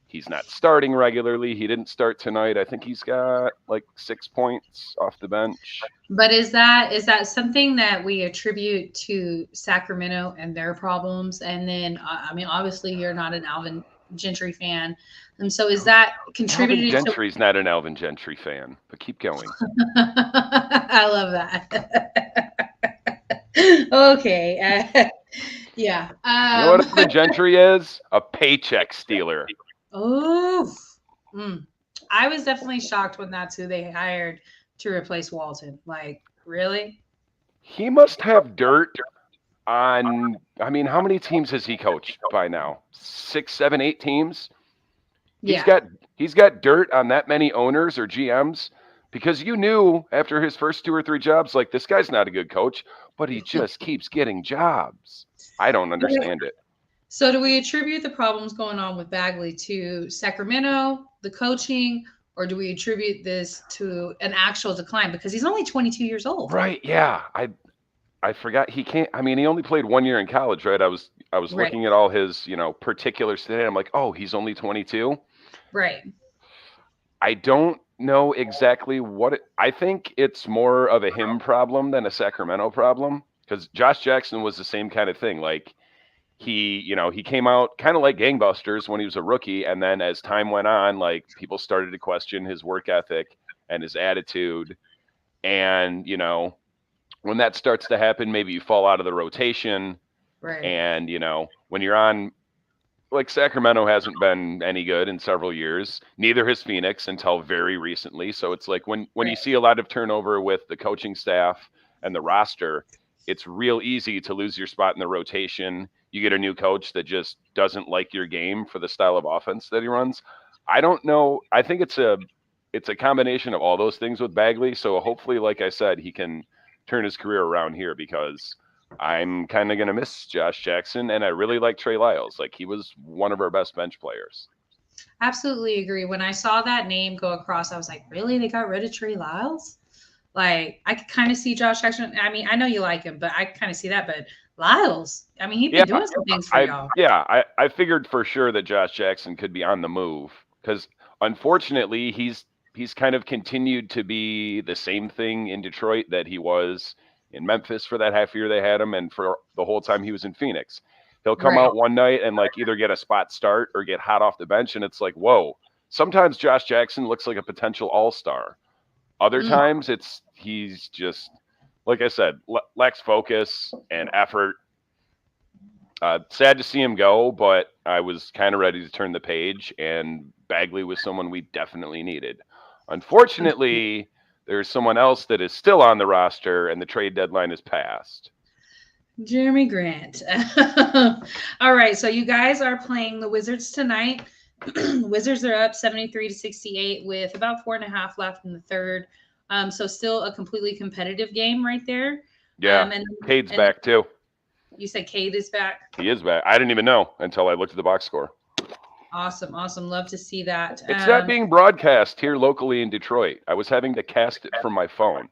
He's not starting regularly. He didn't start tonight. I think he's got like 6 points off the bench. But is that something that we attribute to Sacramento and their problems? And then, obviously you're not an Alvin Gentry fan. And so is that contributing Alvin Gentry's not an Alvin Gentry fan, but keep going. I love that. Okay. Yeah. You know what Alvin Gentry is? A paycheck stealer. Oh, I was definitely shocked when that's who they hired to replace Walton. Like, really? He must have dirt on, how many teams has he coached by now? 6, 7, 8 teams? Yeah. He's got dirt on that many owners or GMs because you knew after his first 2 or 3 jobs, like, this guy's not a good coach, but he just keeps getting jobs. I don't understand it. So do we attribute the problems going on with Bagley to Sacramento, the coaching, or do we attribute this to an actual decline? Because he's only 22 years old. Right, yeah. I forgot he can't. He only played 1 year in college, right? I was looking at all his, particulars today. I'm like, oh, he's only 22? Right. I don't know exactly I think it's more of a him problem than a Sacramento problem because Josh Jackson was the same kind of thing. Like, he came out kind of like gangbusters when he was a rookie. And then as time went on, like people started to question his work ethic and his attitude. And, when that starts to happen, maybe you fall out of the rotation. Right. And, when you're on, like Sacramento hasn't been any good in several years. Neither has Phoenix until very recently. So it's like when you see a lot of turnover with the coaching staff and the roster, it's real easy to lose your spot in the rotation. You get a new coach that just doesn't like your game for the style of offense that he runs. I don't know. I think it's a combination of all those things with Bagley. So hopefully, like I said, he can turn his career around here, because I'm kind of going to miss Josh Jackson, and I really like Trey Lyles. Like, he was one of our best bench players. Absolutely agree. When I saw that name go across, I was like, really? They got rid of Trey Lyles? Like, I could kind of see Josh Jackson. I mean, I know you like him, but I kind of see that. But Lyles, I mean, he'd been doing some things for y'all. Yeah, I figured for sure that Josh Jackson could be on the move, because unfortunately, he's kind of continued to be the same thing in Detroit that he was in Memphis for that half year they had him, and for the whole time he was in Phoenix. He'll come out one night and like either get a spot start or get hot off the bench, and it's like, whoa. Sometimes Josh Jackson looks like a potential all-star. Other times he's just, like I said, lacks focus and effort. Sad to see him go, but I was kind of ready to turn the page, and Bagley was someone we definitely needed. Unfortunately, there's someone else that is still on the roster, and the trade deadline is passed. Jeremy Grant. All right, so you guys are playing the Wizards tonight. Wizards are up 73-68 with about 4.5 left in the third. So still a completely competitive game right there. Yeah, Cade's back too. You said Cade is back? He is back. I didn't even know until I looked at the box score. Awesome. Love to see that. It's not being broadcast here locally in Detroit. I was having to cast it from my phone.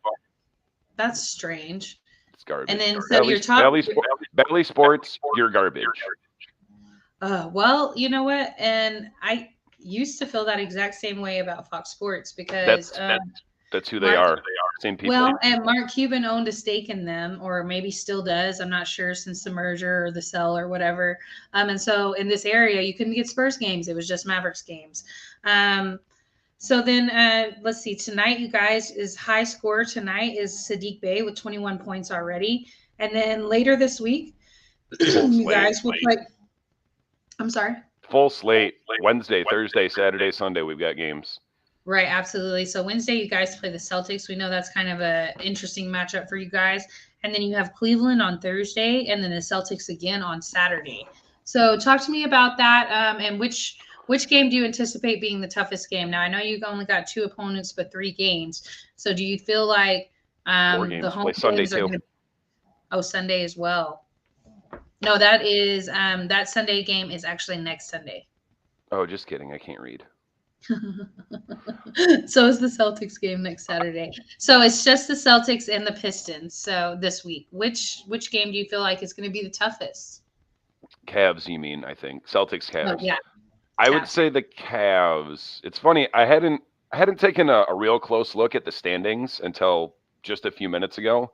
That's strange. It's garbage. And then so your top Bally Sports, you're garbage. Well, you know what? And I used to feel that exact same way about Fox Sports, because that's who they are. Same people. Well, and Mark Cuban owned a stake in them, or maybe still does. I'm not sure, since the merger or the sell or whatever. And so in this area, you couldn't get Spurs games. It was just Mavericks games. So then let's see. Tonight, you guys, is high score tonight is Saddiq Bey with 21 points already. And then later this week, you guys will play. I'm sorry? Full slate. Wednesday, Thursday, Saturday, Sunday, we've got games. Right, absolutely. So Wednesday, you guys play the Celtics. We know that's kind of an interesting matchup for you guys. And then you have Cleveland on Thursday, and then the Celtics again on Saturday. So talk to me about that, and which game do you anticipate being the toughest game? Now, I know you've only got 2 opponents, but 3 games. So do you feel like the home games are going to – Sunday as well. No, that is that Sunday game is actually next Sunday. Oh, just kidding. I can't read. So is the Celtics game next Saturday. So it's just the Celtics and the Pistons. So this week, which game do you feel like is going to be the toughest? Cavs, you mean? I think Celtics, Cavs. Oh, yeah. I would say the Cavs. It's funny. I hadn't taken a real close look at the standings until just a few minutes ago.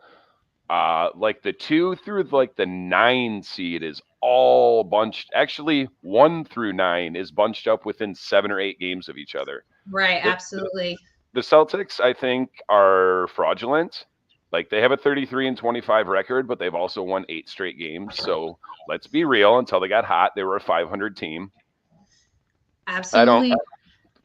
Like the 2 through like the 9 seed is all bunched. Actually, 1 through 9 is bunched up within 7 or 8 games of each other. Right, absolutely. The Celtics, I think, are fraudulent. Like, they have a 33-25 record, but they've also won 8 straight games. So let's be real. Until they got hot, they were a 500 team. Absolutely.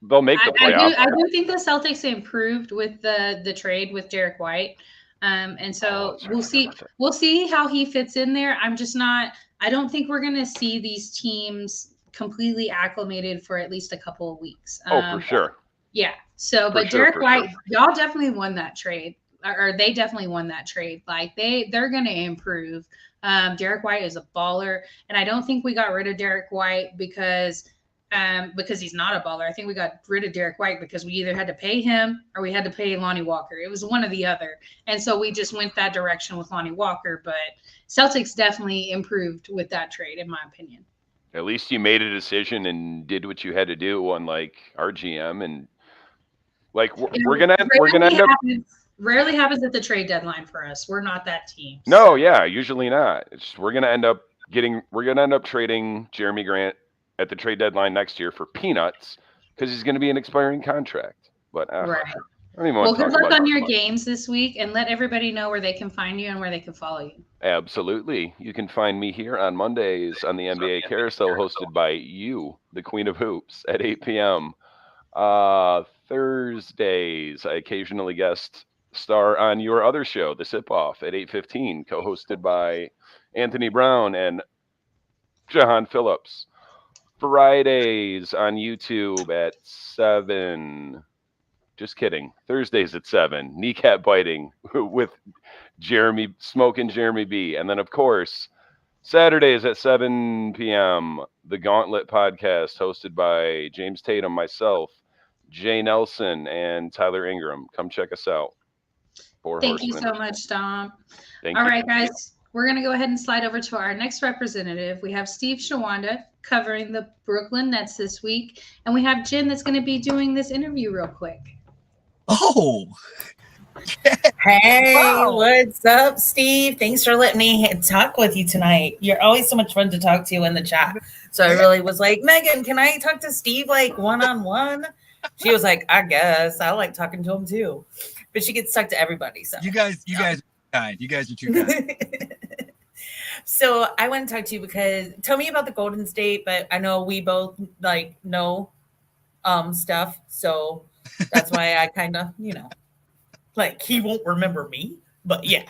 They'll make the playoffs. I do think the Celtics improved with the trade with Derek White. And so we'll see how he fits in there. I don't think we're going to see these teams completely acclimated for at least a couple of weeks. For sure. Yeah. So, but Derek White, y'all definitely won that trade, or they definitely won that trade. Like they're going to improve. Derek White is a baller, and I don't think we got rid of Derek White because he's not a baller. I think we got rid of Derek White because we either had to pay him or we had to pay Lonnie Walker. It was one or the other. And so we just went that direction with Lonnie Walker. But Celtics definitely improved with that trade, in my opinion. At least you made a decision and did what you had to do, unlike our GM. And like we're gonna end up. Rarely happens at the trade deadline for us. We're not that team. So. No, yeah, usually not. We're gonna end up trading Jeremy Grant at the trade deadline next year for peanuts because he's going to be an expiring contract. But I don't even Well, want to good talk luck about on it. your games this week, and let everybody know where they can find you and where they can follow you. Absolutely. You can find me here on Mondays on the NBA Carousel, hosted by you, the Queen of Hoops, at 8 p.m. Thursdays, I occasionally guest star on your other show, The Sip Off, at 8:15, co-hosted by Anthony Brown and Jahan Phillips. Fridays on YouTube at 7. Just kidding. Thursdays at 7. Kneecap biting with Jeremy B. And then, of course, Saturdays at 7 p.m., the Gauntlet Podcast, hosted by James Tatum, myself, Jay Nelson, and Tyler Ingram. Come check us out. Thank you so much, Dom. Thank All you. right, guys, we're going to go ahead and slide over to our next representative. We have Steve Shawanda covering the Brooklyn Nets this week, and we have Jen that's going to be doing this interview real quick. Oh, hey, wow. What's up, Steve? Thanks for letting me talk with you tonight. You're always so much fun to talk to in the chat. So I really was like, Megan, can I talk to Steve like one-on-one? She was like, I guess. I like talking to him too. But she gets stuck to everybody. So you guys are kind. You guys are too kind. So I want to talk to you because tell me about the Golden State, but I know we both like know stuff. So that's why I kind of, like he won't remember me, but yeah.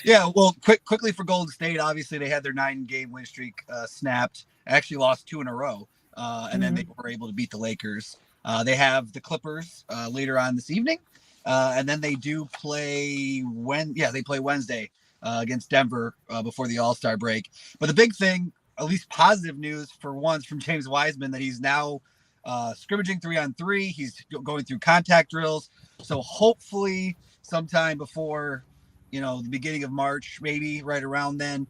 Yeah, well, quickly for Golden State, obviously they had their 9-game win streak snapped. Actually lost 2 in a row, and then they were able to beat the Lakers. They have the Clippers later on this evening, and then they do play they play Wednesday against Denver before the All-Star break. But the big thing, at least positive news for once from James Wiseman, that he's now scrimmaging 3-on-3. He's going through contact drills. So hopefully sometime before, the beginning of March, maybe right around then,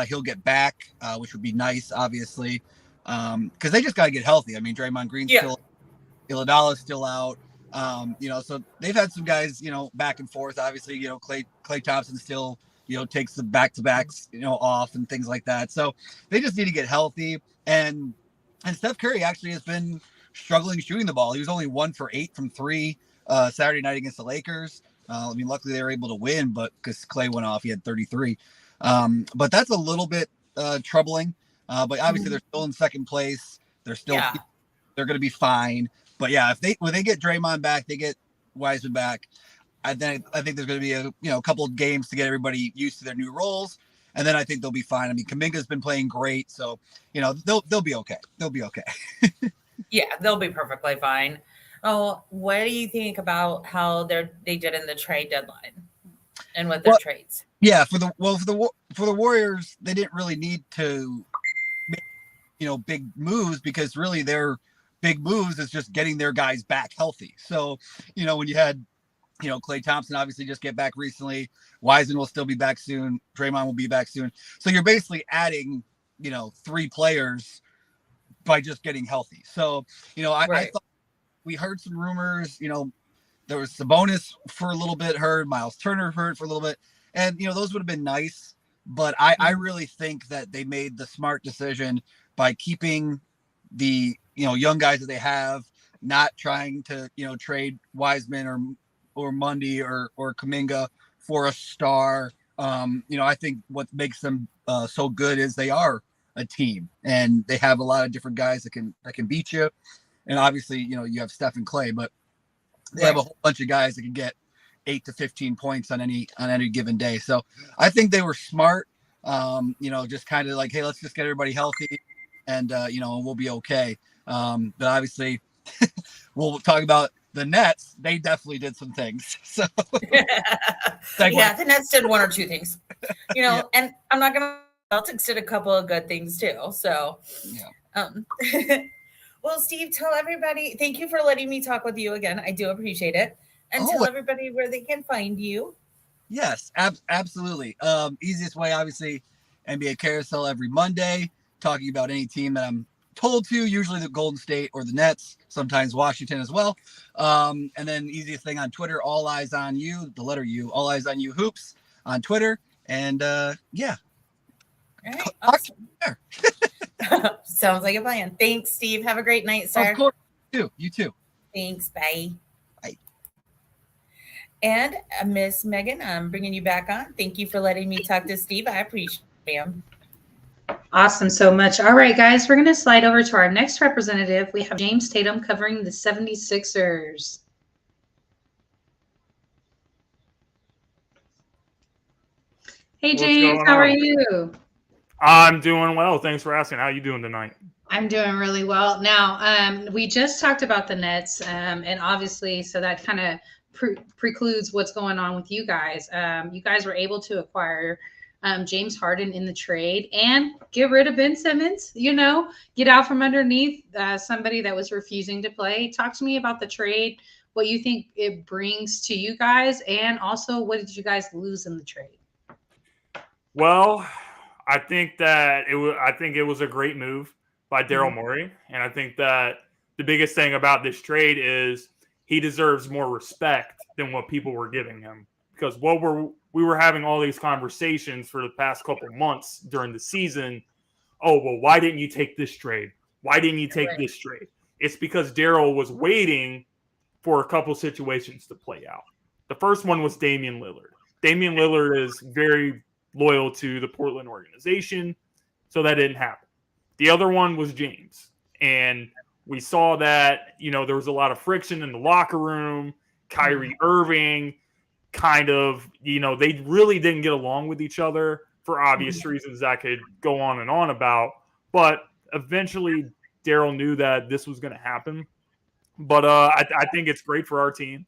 he'll get back, which would be nice, obviously, because they just got to get healthy. I mean, Draymond Green's still, Iguodala's still out. So they've had some guys, back and forth. Obviously, Klay Thompson still, takes the back-to-backs, off and things like that. So they just need to get healthy. And Steph Curry actually has been struggling shooting the ball. He was only 1 for 8 from 3 Saturday night against the Lakers. Luckily they were able to win, but because Klay went off, he had 33. But that's a little bit troubling. But obviously they're still in second place. They're going to be fine. But yeah, when they get Draymond back, they get Wiseman back. I think there's going to be a couple of games to get everybody used to their new roles, and then I think they'll be fine. I mean, Kuminga's been playing great, so they'll be okay. They'll be okay. Yeah, they'll be perfectly fine. Oh, what do you think about how they did in the trade deadline and with their trades? Yeah, for the Warriors, they didn't really need to make big moves, because really their big moves is just getting their guys back healthy. So when you had Klay Thompson obviously just get back recently. Wiseman will still be back soon. Draymond will be back soon. So you're basically adding, 3 players by just getting healthy. So, I thought we heard some rumors, there was Sabonis for a little bit hurt, Miles Turner hurt for a little bit. And, those would have been nice. But I really think that they made the smart decision by keeping the, young guys that they have, not trying to, trade Wiseman or Mundy or Kuminga for a star. I think what makes them so good is they are a team, and they have a lot of different guys that can beat you. And obviously, you have Steph and Klay, but they have a whole bunch of guys that can get 8 to 15 points on any given day. So I think they were smart. Just kind of like, hey, let's just get everybody healthy, and we'll be okay. But obviously, we'll talk about the Nets. They definitely did some things. So yeah, the Nets did 1 or 2 things, and I'm not going to, Celtics did a couple of good things too. So, well, Steve, tell everybody, thank you for letting me talk with you again. I do appreciate it. And tell everybody where they can find you. Yes, absolutely. Easiest way, obviously, NBA Carousel every Monday, talking about any team that I'm told to, usually the Golden State or the Nets, sometimes Washington as well. And then easiest thing on Twitter, All Eyes on You, the letter U, All Eyes on You Hoops on Twitter. And yeah. All right, awesome. Sounds like a plan. Thanks, Steve. Have a great night, sir. Of course. You too. Thanks. Bye. Bye. And Miss Megan, I'm bringing you back on. Thank you for letting me talk to Steve. I appreciate it. Awesome, so much. All right, guys, we're going to slide over to our next representative. We have James Tatum covering the 76ers. Hey, James, how are you? I'm doing well. Thanks for asking. How are you doing tonight? I'm doing really well. Now, we just talked about the Nets, and obviously, so that kind of precludes what's going on with you guys. You guys were able to acquire James Harden in the trade and get rid of Ben Simmons, get out from underneath somebody that was refusing to play. Talk to me about the trade, what you think it brings to you guys, and also what did you guys lose in the trade? Well, I think that it was a great move by Daryl Morey, and I think that the biggest thing about this trade is he deserves more respect than what people were giving him, because we were having all these conversations for the past couple months during the season. Oh, well, why didn't you take this trade? Why didn't you take this trade? It's because Daryl was waiting for a couple situations to play out. The first one was Damian Lillard. Damian Lillard is very loyal to the Portland organization, so that didn't happen. The other one was James. And we saw that, there was a lot of friction in the locker room. Kyrie Irving kind of, they really didn't get along with each other for obvious reasons that I could go on and on about. But eventually, Daryl knew that this was going to happen. But I think it's great for our team.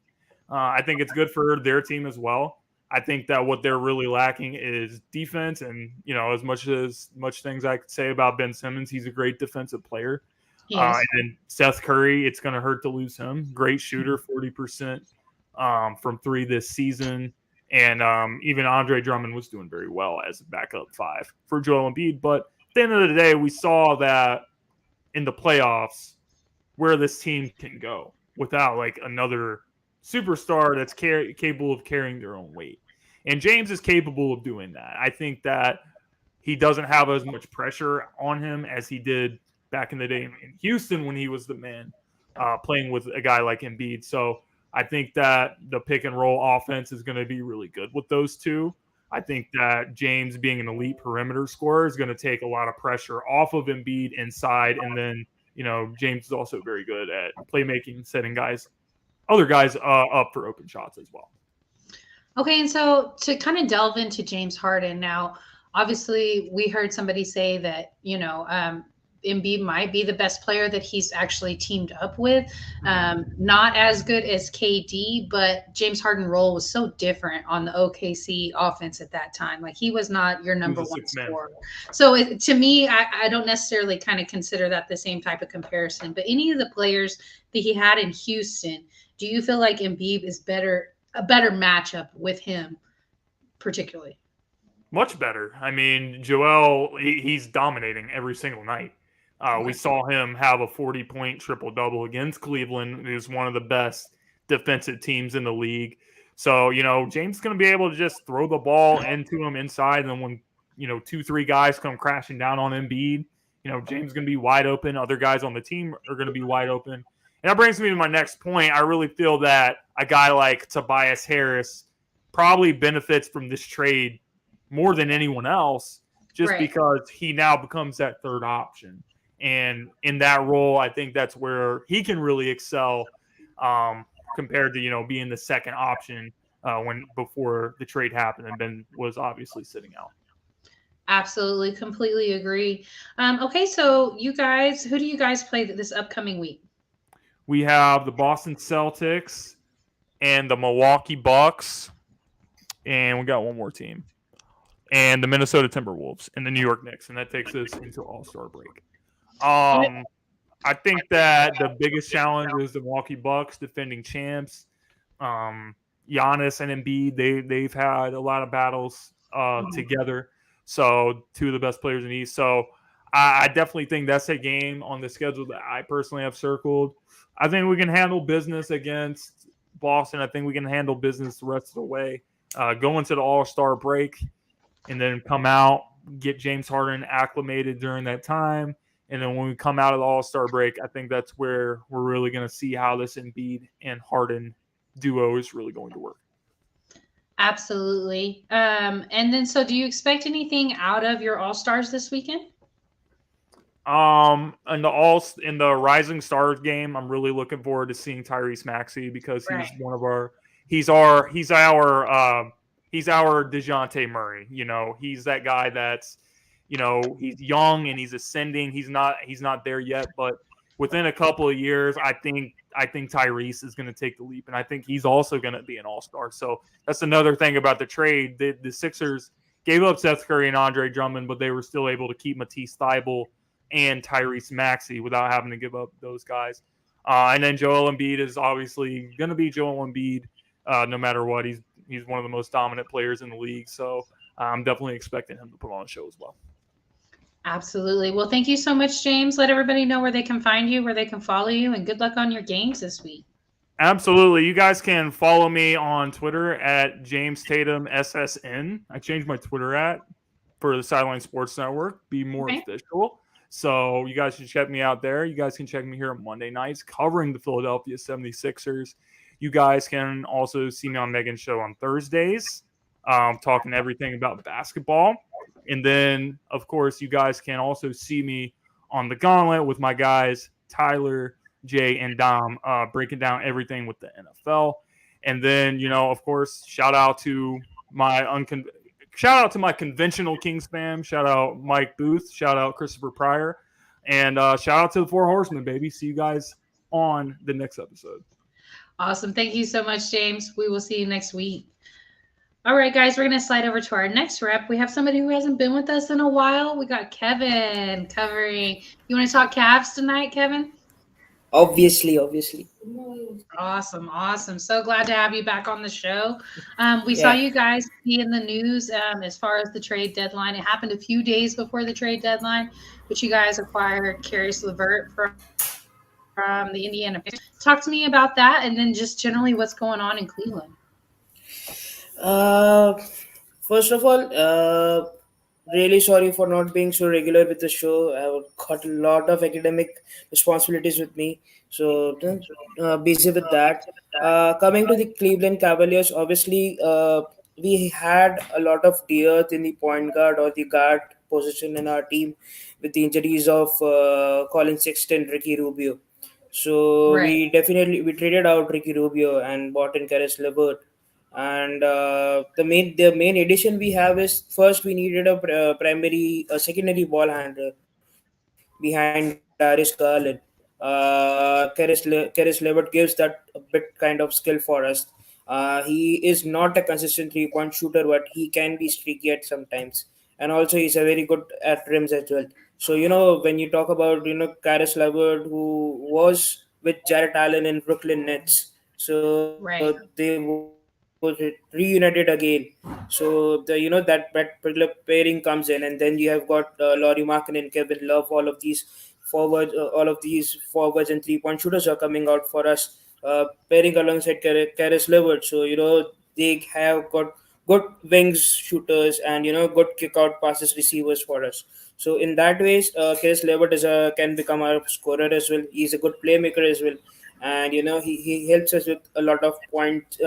I think it's good for their team as well. I think that what they're really lacking is defense. And, as much things I could say about Ben Simmons, he's a great defensive player. Yes. And Seth Curry, it's going to hurt to lose him. Great shooter, 40%. From three this season. And even Andre Drummond was doing very well as a backup five for Joel Embiid. But at the end of the day, we saw that in the playoffs where this team can go without like another superstar that's capable of carrying their own weight. And James is capable of doing that. I think that he doesn't have as much pressure on him as he did back in the day in Houston when he was the man playing with a guy like Embiid. So I think that the pick and roll offense is going to be really good with those two. I think that James being an elite perimeter scorer is going to take a lot of pressure off of Embiid inside. And then, James is also very good at playmaking, setting other guys up for open shots as well. Okay, and so to kind of delve into James Harden now, obviously we heard somebody say that, Embiid might be the best player that he's actually teamed up with. Not as good as KD, but James Harden's role was so different on the OKC offense at that time. Like he was not your number one scorer. So to me, I don't necessarily kind of consider that the same type of comparison. But any of the players that he had in Houston, do you feel like Embiid is a better matchup with him particularly? Much better. I mean, Joel, he's dominating every single night. We saw him have a 40-point triple-double against Cleveland, who's one of the best defensive teams in the league. So, James is going to be able to just throw the ball into him inside. And then when, 2-3 guys come crashing down on Embiid, James is going to be wide open. Other guys on the team are going to be wide open. And that brings me to my next point. I really feel that a guy like Tobias Harris probably benefits from this trade more than anyone else, just because he now becomes that third option. And in that role, I think that's where he can really excel compared to, being the second option before the trade happened and Ben was obviously sitting out. Absolutely. Completely agree. Okay. So you guys, who do you guys play this upcoming week? We have the Boston Celtics and the Milwaukee Bucks. And we got one more team. And the Minnesota Timberwolves and the New York Knicks. And that takes us into All-Star break. I think that the biggest challenge is the Milwaukee Bucks, defending champs. Giannis and Embiid, they've had a lot of battles together. So two of the best players in the East. So I definitely think that's a game on the schedule that I personally have circled. I think we can handle business against Boston. I think we can handle business the rest of the way. Go into the All-Star break and then come out, get James Harden acclimated during that time, And then when we come out of the All-Star break, I think that's where we're really going to see how this Embiid and Harden duo is really going to work. Absolutely. And then, so do you expect anything out of your All-Stars this weekend? In the Rising Stars game, I'm really looking forward to seeing Tyrese Maxey because he's our DeJounte Murray. You know, he's that guy that's, you know, he's young and he's ascending. He's not there yet, but within a couple of years, I think Tyrese is going to take the leap, and I think he's also going to be an All-Star. So that's another thing about the trade. The Sixers gave up Seth Curry and Andre Drummond, but they were still able to keep Matisse Thybulle and Tyrese Maxey without having to give up those guys. And then Joel Embiid is obviously going to be Joel Embiid no matter what. He's one of the most dominant players in the league, so I'm definitely expecting him to put on a show as well. Absolutely. Well, thank you so much, James. Let everybody know where they can find you, where they can follow you, and good luck on your games this week. Absolutely. You guys can follow me on Twitter at James Tatum SSN. I changed my Twitter for the Sideline Sports Network, be more official. So you guys should check me out there. You guys can check me here on Monday nights covering the Philadelphia 76ers. You guys can also see me on Megan's show on Thursdays, talking everything about basketball. And then, of course, you guys can also see me on the Gauntlet with my guys, Tyler, Jay, and Dom, breaking down everything with the NFL. And then, you know, of course, shout out to my conventional Kings fam. Shout out Mike Booth. Shout out Christopher Pryor. And shout out to the Four Horsemen, baby. See you guys on the next episode. Awesome. Thank you so much, James. We will see you next week. All right, guys, we're going to slide over to our next rep. We have somebody who hasn't been with us in a while. We got Kevin covering. You want to talk Cavs tonight, Kevin? Obviously. Awesome. So glad to have you back on the show. We saw you guys be in the news as far as the trade deadline. It happened a few days before the trade deadline, but you guys acquired Caris LeVert from the Indiana. Talk to me about that, and then just generally what's going on in Cleveland. First of all, really sorry for not being so regular with the show. I've got a lot of academic responsibilities with me, so busy with that. Coming to the Cleveland Cavaliers, obviously, we had a lot of dearth in the point guard or the guard position in our team with the injuries of Colin Sexton, Ricky Rubio. So we traded out Ricky Rubio and bought in Caris LeVert. And the main addition we have is, first we needed a secondary ball handler behind Darius Garland. Caris LeVert gives that a bit kind of skill for us. He is not a consistent 3-point shooter, but he can be streaky at sometimes. And also he's a very good at rims as well. So, you know, when you talk about, you know, Caris LeVert, who was with Jarrett Allen in Brooklyn Nets. So they was reunited again. So that particular pairing comes in, and then you have got Lauri Markkanen, Kevin Love, all of these forwards and 3-point shooters are coming out for us, pairing alongside Caris LeVert. So they have got good wings shooters and good kick out passes receivers for us. So in that ways, Caris LeVert can become our scorer as well. He's a good playmaker as well. And he helps us with a lot of point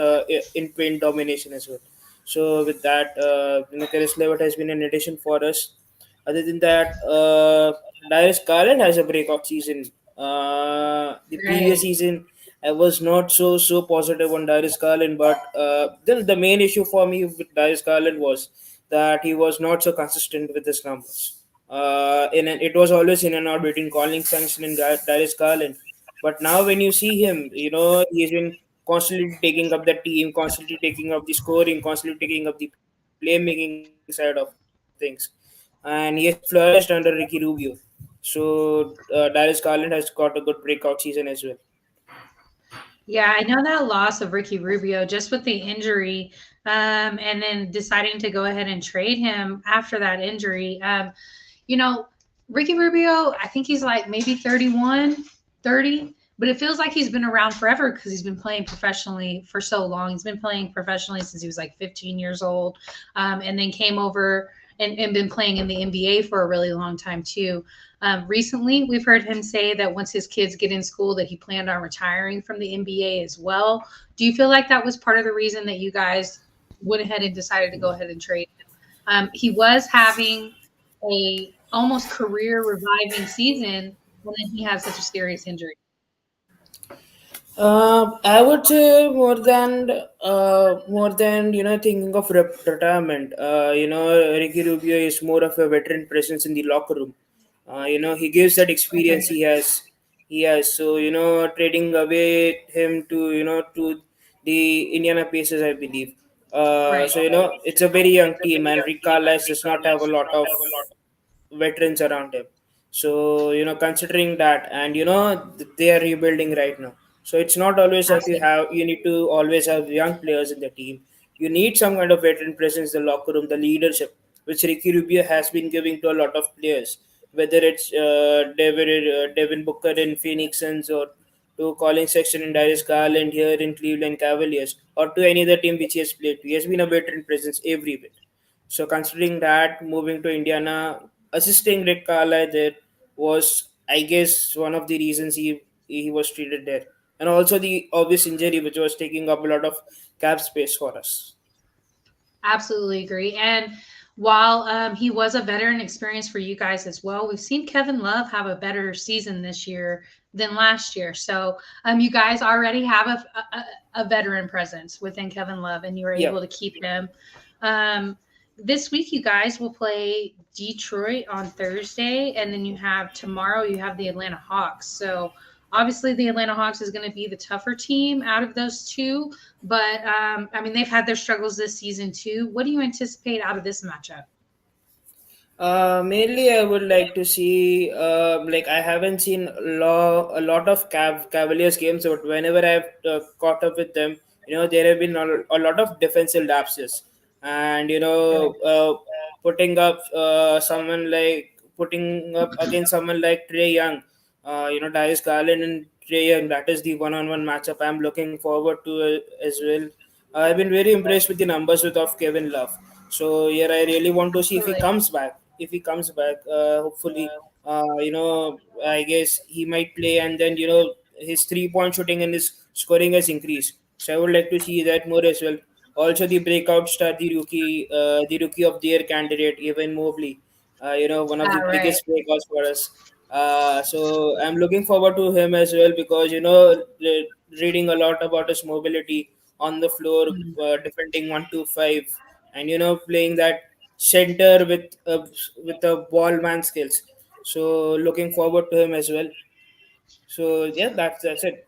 in paint domination as well. So with that, Caris LeVert has been an addition for us. Other than that, Darius Garland has a breakout season. Previous season, I was not so positive on Darius Garland, but then the main issue for me with Darius Garland was that he was not so consistent with his numbers. It was always in and out between Colin Sexton and Darius Garland. But now when you see him, he's been constantly taking up the team, constantly taking up the scoring, constantly taking up the playmaking side of things. And he has flourished under Ricky Rubio. So Darius Garland has got a good breakout season as well. Yeah, I know that loss of Ricky Rubio just with the injury and then deciding to go ahead and trade him after that injury. Ricky Rubio, I think he's like maybe 31, 30, but it feels like he's been around forever because he's been playing professionally for so long. He's been playing professionally since he was like 15 years old and then came over and been playing in the NBA for a really long time too. Recently, we've heard him say that once his kids get in school, that he planned on retiring from the NBA as well. Do you feel like that was part of the reason that you guys went ahead and decided to go ahead and trade him? He was having a almost career reviving season, and then he had such a serious injury. I would say more than thinking of retirement. Ricky Rubio is more of a veteran presence in the locker room. He gives that experience he has. So trading away him to the Indiana Pacers, I believe. Right. So it's a very young team, and Rick Carlisle does not have a lot of veterans around him. So considering that, and they are rebuilding right now. So it's not always that you need to always have young players in the team. You need some kind of veteran presence in the locker room, the leadership, which Ricky Rubio has been giving to a lot of players, whether it's Devin Booker in Phoenix Suns, or to Colin Sexton and Darius Garland here in Cleveland Cavaliers, or to any other team which he has played to. He has been a veteran presence everywhere. So considering that, moving to Indiana, assisting Rick Carlisle there was, I guess, one of the reasons he was treated there, and also the obvious injury which was taking up a lot of cap space for us. Absolutely agree. And while he was a veteran experience for you guys as well, we've seen Kevin Love have a better season this year than last year. So you guys already have a veteran presence within Kevin Love, and you were able to keep him. This week, you guys will play Detroit on Thursday, and then tomorrow you have the Atlanta Hawks. So obviously the Atlanta Hawks is going to be the tougher team out of those two, but they've had their struggles this season too. What do you anticipate out of this matchup? Mainly, I would like to see, I haven't seen a lot of Cavaliers games, but whenever I've caught up with them, there have been a lot of defensive lapses, and putting up against someone like Trae Young, Darius Garland and Trae Young. That is the one-on-one matchup I'm looking forward to as well. I've been very impressed with the numbers of Kevin Love. So here I really want to see if he comes back. Hopefully, I guess he might play, and then his 3-point shooting and his scoring has increased. So I would like to see that more as well. Also, the breakout star, the rookie of the year candidate, Evan Mobley. One of the biggest breakouts for us. So I'm looking forward to him as well, because reading a lot about his mobility on the floor, defending 1-5, and playing that center with the ball man skills. So looking forward to him as well. So yeah, that's it.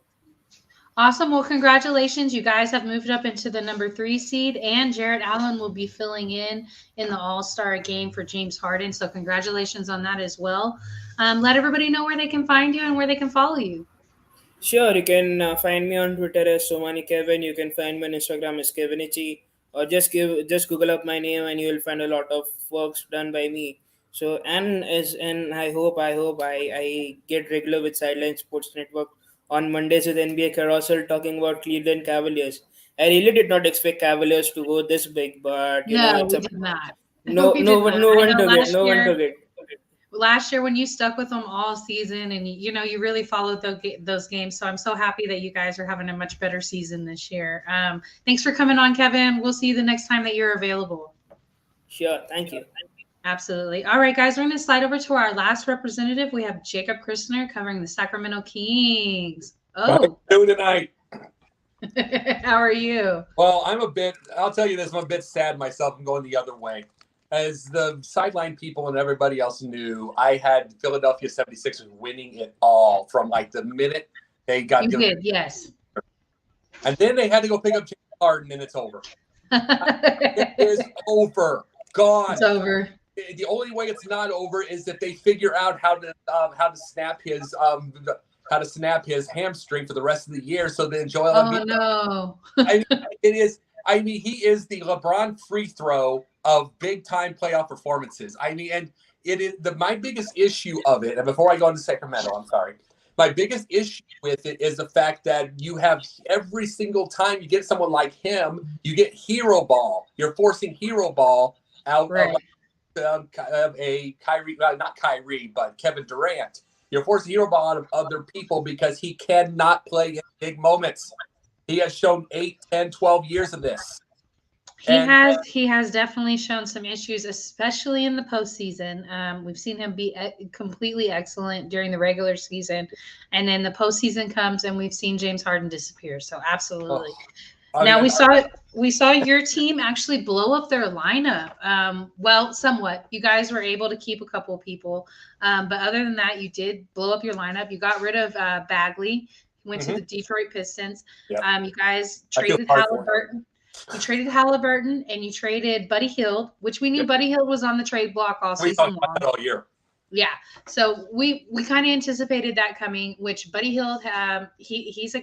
Awesome. Well, congratulations. You guys have moved up into the number 3 seed, and Jarrett Allen will be filling in the All-Star game for James Harden. So congratulations on that as well. Let everybody know where they can find you and where they can follow you. Sure. You can find me on Twitter as Somani Kevin. You can find me on Instagram as Kevinichi, or just Google up my name and you will find a lot of works done by me. So, and I hope I get regular with Sideline Sports Network on Mondays with NBA Carousel, talking about Cleveland Cavaliers. I really did not expect Cavaliers to go this big, but we did not. No one took it. Last year when you stuck with them all season, and you really followed those games, so I'm so happy that you guys are having a much better season this year. Thanks for coming on, Kevin. We'll see you the next time that you're available. Sure. Thank you. Absolutely. All right, guys, we're going to slide over to our last representative. We have Jacob Kristner covering the Sacramento Kings. How are you doing tonight? How are you? Well, I'll tell you this, I'm a bit sad myself. I'm going the other way. As the sideline people and everybody else knew, I had Philadelphia 76ers winning it all from like the minute they got. You did, yes. And then they had to go pick up James Harden, and it's over. It is over. Gone. It's over. The only way it's not over is that they figure out how to snap his hamstring for the rest of the year. So then Joel Embiid. No. He is the LeBron free throw of big time playoff performances. And it is my biggest issue of it. And before I go into Sacramento, I'm sorry. My biggest issue with it is the fact that you have every single time you get someone like him, you get hero ball. You're forcing hero ball out of a Kyrie, not Kyrie, but Kevin Durant. You're forcing hero ball out of other people because he cannot play in big moments. He has shown 8, 10, 12 years of this. He has definitely shown some issues, especially in the postseason. We've seen him be completely excellent during the regular season, and then the postseason comes, and we've seen James Harden disappear. So absolutely. Now we saw your team actually blow up their lineup. Well, somewhat. You guys were able to keep a couple of people, but other than that, you did blow up your lineup. You got rid of Bagley, went to the Detroit Pistons. Yep. You guys traded Halliburton. You traded Halliburton and you traded Buddy Hield, which we knew Buddy Hield was on the trade block all season long. We thought that all year. Yeah, so we kind of anticipated that coming. Which Buddy Hield, he's a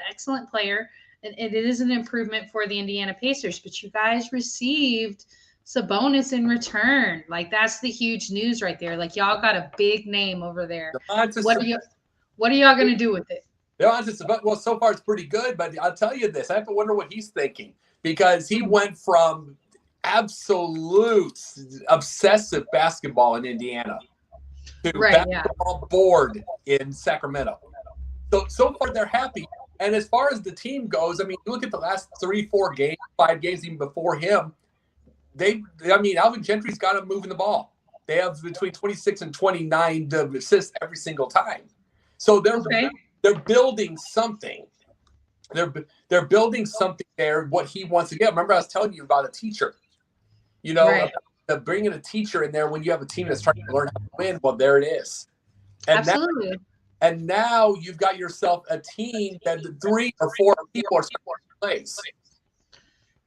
excellent player. And it is an improvement for the Indiana Pacers, but you guys received Sabonis in return. Like, that's the huge news right there. Like, y'all got a big name over there. What are y'all going to do with it? Well, so far it's pretty good, but I'll tell you this. I have to wonder what he's thinking, because he went from absolute obsessive basketball in Indiana to basketball board in Sacramento. So far they're happy. And as far as the team goes, I mean, you look at the last 3, 4 games, 5 games even before him. Alvin Gentry's got him moving the ball. They have between 26 and 29 assists every single time. So they're building something. They're building something there. What he wants to get. Remember, I was telling you about a teacher. You know, about bringing a teacher in there when you have a team that's trying to learn how to win. Well, there it is. And absolutely. And now you've got yourself a team that the 3 or 4 people are starting to play.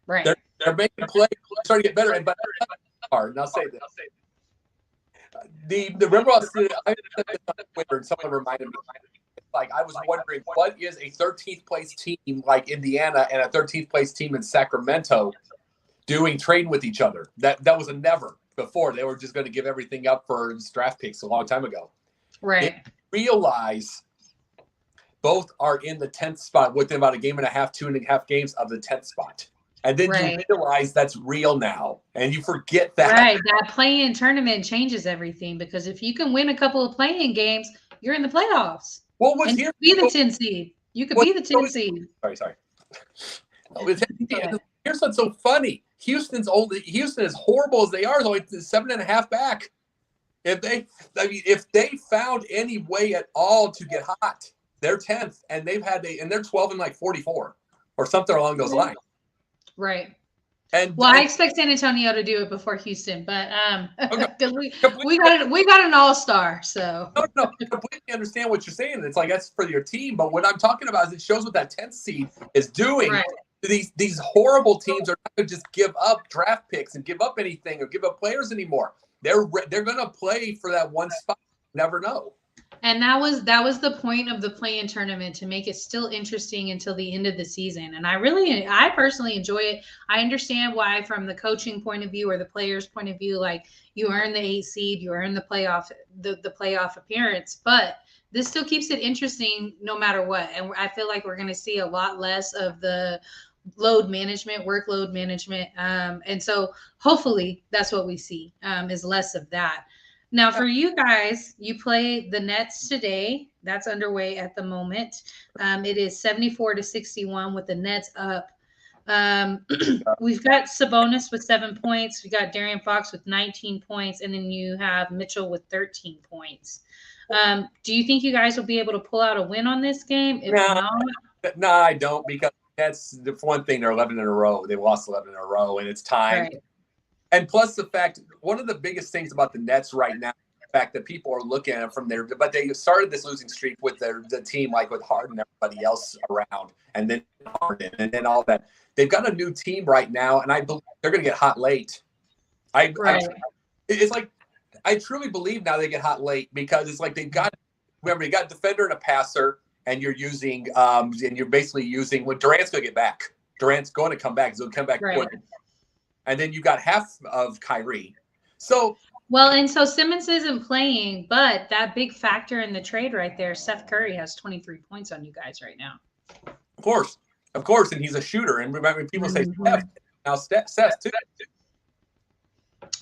Right. They're making plays, starting to get better. But hard. And I'll say this. Remember I said this on Twitter, and someone reminded me. Like, I was wondering, what is a 13th place team like Indiana and a 13th place team in Sacramento doing, trading with each other? That was a never before. They were just going to give everything up for draft picks a long time ago. Right. Realize both are in the 10th spot within about a game and a half, 2.5 games of the 10th spot. And then you realize that's real now. And you forget that. Right. That play-in tournament changes everything, because if you can win a couple of play-in games, you're in the playoffs. What was and here? Be the 10 seed. You could be the 10 seed. Sorry. Here's what's so funny. Houston, as horrible as they are, is only 7.5 back. If they found any way at all to get hot, they're 10th, and they're 12 and like 44 or something along those lines. Right. And I expect San Antonio to do it before Houston, but we got an all-star, so no, I completely understand what you're saying. It's like that's for your team, but what I'm talking about is it shows what that 10th seed is doing. Right. These horrible teams are not going to just give up draft picks and give up anything or give up players anymore. They're going to play for that one spot. Never know. And that was the point of the play-in tournament, to make it still interesting until the end of the season. And I personally enjoy it. I understand why, from the coaching point of view or the players' point of view, like, you earn the 8 seed, you earn the playoff appearance, but this still keeps it interesting no matter what. And I feel like we're going to see a lot less of the workload management. And so hopefully that's what we see, is less of that. Now, for you guys, you play the Nets today. That's underway at the moment. It is 74-61 with the Nets up. We've got Sabonis with 7 points. We got De'Aaron Fox with 19 points. And then you have Mitchell with 13 points. Do you think you guys will be able to pull out a win on this game? No, I don't, because that's the one thing. They're 11 in a row. They lost 11 in a row, and it's time. Right. And plus the fact, one of the biggest things about the Nets right now, the fact that people are looking at them from there, but they started this losing streak with the team, like with Harden and everybody else around, and then Harden, and then all that. They've got a new team right now, and I believe they're going to get hot late. It's like, I truly believe now they get hot late, because it's like you got a defender and a passer, and you're using, and you're basically using when Durant's going to get back. Durant's going to come back. He's going to come back quick. And then you got half of Kyrie. So Simmons isn't playing, but that big factor in the trade right there, Seth Curry has 23 points on you guys right now. Of course, and he's a shooter. And remember, people say Steph, now Seth too.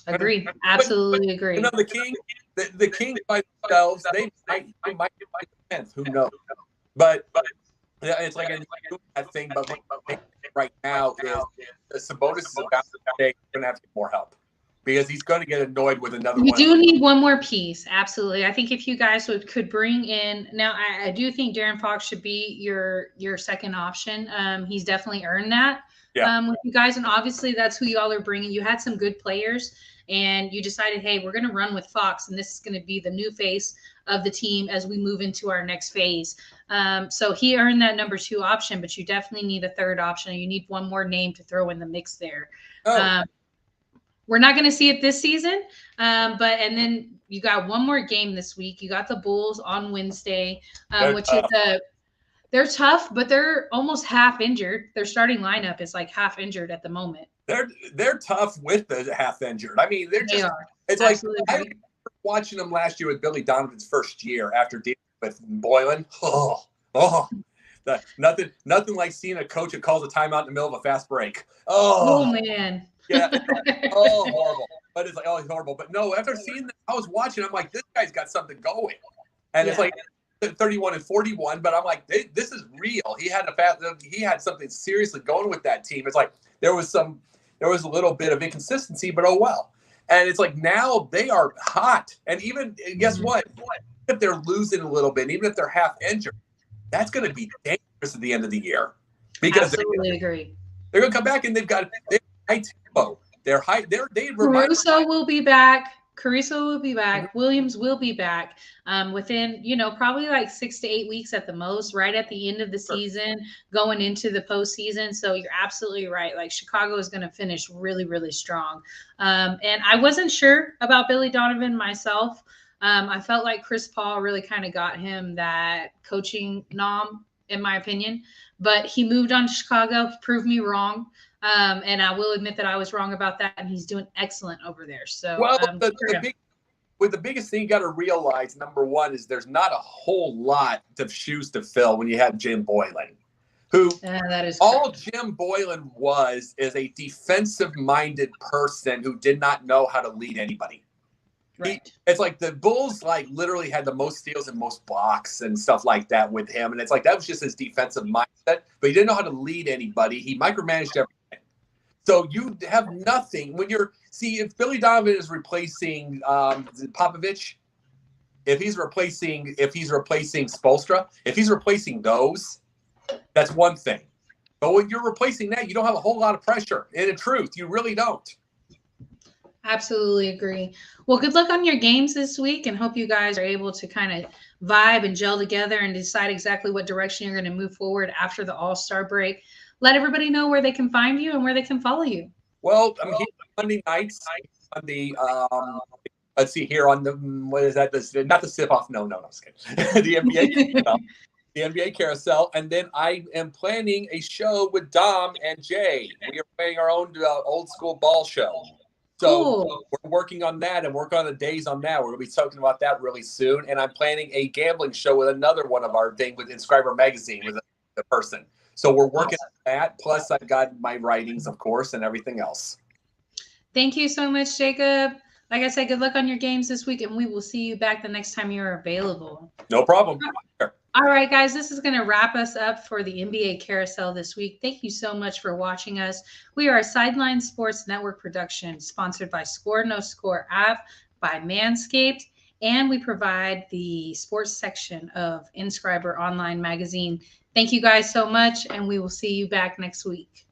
Agree. Absolutely agree. You know, the Kings by themselves, they might be 10th. Who knows? But yeah, it's like that thing. But right now is Sabonis is about to say going to have to get more help because he's going to get annoyed with another one. You do need one more piece. Absolutely. I think if you guys could bring in now, I do think De'Aaron Fox should be your second option. He's definitely earned that. With you guys, and obviously that's who y'all are bringing. You had some good players, and you decided, hey, we're going to run with Fox, and this is going to be the new face of the team as we move into our next phase. So he earned that number 2 option, but you definitely need a third option. You need one more name to throw in the mix there. We're not going to see it this season, and then you got one more game this week. You got the Bulls on Wednesday, which tough. They're tough, but they're almost half injured. Their starting lineup is like half injured at the moment. They're tough with the half injured. I mean, they are. It's absolutely. Like I remember watching them last year with Billy Donovan's first year after dealing with Boylan. Nothing like seeing a coach that calls a timeout in the middle of a fast break. Oh man. Yeah. Horrible. But it's like, he's horrible. But no, after seeing that, I was watching. I'm like, this guy's got something going, and it's like 31 and 41. But I'm like, this is real. He had something seriously going with that team. It's like there was a little bit of inconsistency, but oh well. And it's like now they are hot. And even guess what? If they're losing a little bit, even if they're half injured, that's going to be dangerous at the end of the year. Because absolutely agree. They're going to come back and they've high tempo. Caruso will be back. Caruso will be back. Williams will be back within, probably like 6 to 8 weeks at the most, right at the end of the season, going into the postseason. So you're absolutely right. Like Chicago is going to finish really, really strong. And I wasn't sure about Billy Donovan myself. I felt like Chris Paul really kind of got him that coaching nom, in my opinion. But he moved on to Chicago, proved me wrong. And I will admit that I was wrong about that, and he's doing excellent over there. So, the biggest thing you got to realize, number one, is there's not a whole lot of shoes to fill when you have Jim Boylan, who that is all correct. Jim Boylan is a defensive-minded person who did not know how to lead anybody. Right. It's like the Bulls literally had the most steals and most blocks and stuff like that with him, and it's like that was just his defensive mindset. But he didn't know how to lead anybody. He micromanaged everything. So you have nothing when if Billy Donovan is replacing Popovich, if he's replacing Spoelstra, if he's replacing those, that's one thing. But when you're replacing that, you don't have a whole lot of pressure. And in truth, you really don't. Absolutely agree. Well, good luck on your games this week, and hope you guys are able to kind of vibe and gel together and decide exactly what direction you're going to move forward after the All-Star break. Let everybody know where they can find you and where they can follow you. Well, I'm here Monday nights on the let's see here on the what is that? Not the sip off. No, I'm just kidding. The NBA Carousel, and then I am planning a show with Dom and Jay. We are playing our own old school ball show. So cool. We're working on that and working on the days on that. We're going to be talking about that really soon. And I'm planning a gambling show with another one of our thing with Inscriber Magazine with a person. So we're working on that. Plus, I've got my writings, of course, and everything else. Thank you so much, Jacob. Like I said, good luck on your games this week, and we will see you back the next time you're available. No problem. All right, guys, this is going to wrap us up for the NBA Carousel this week. Thank you so much for watching us. We are a Sideline Sports Network Production, sponsored by Score No Score app, by Manscaped, and we provide the sports section of Inscriber Online Magazine. Thank you guys so much, and we will see you back next week.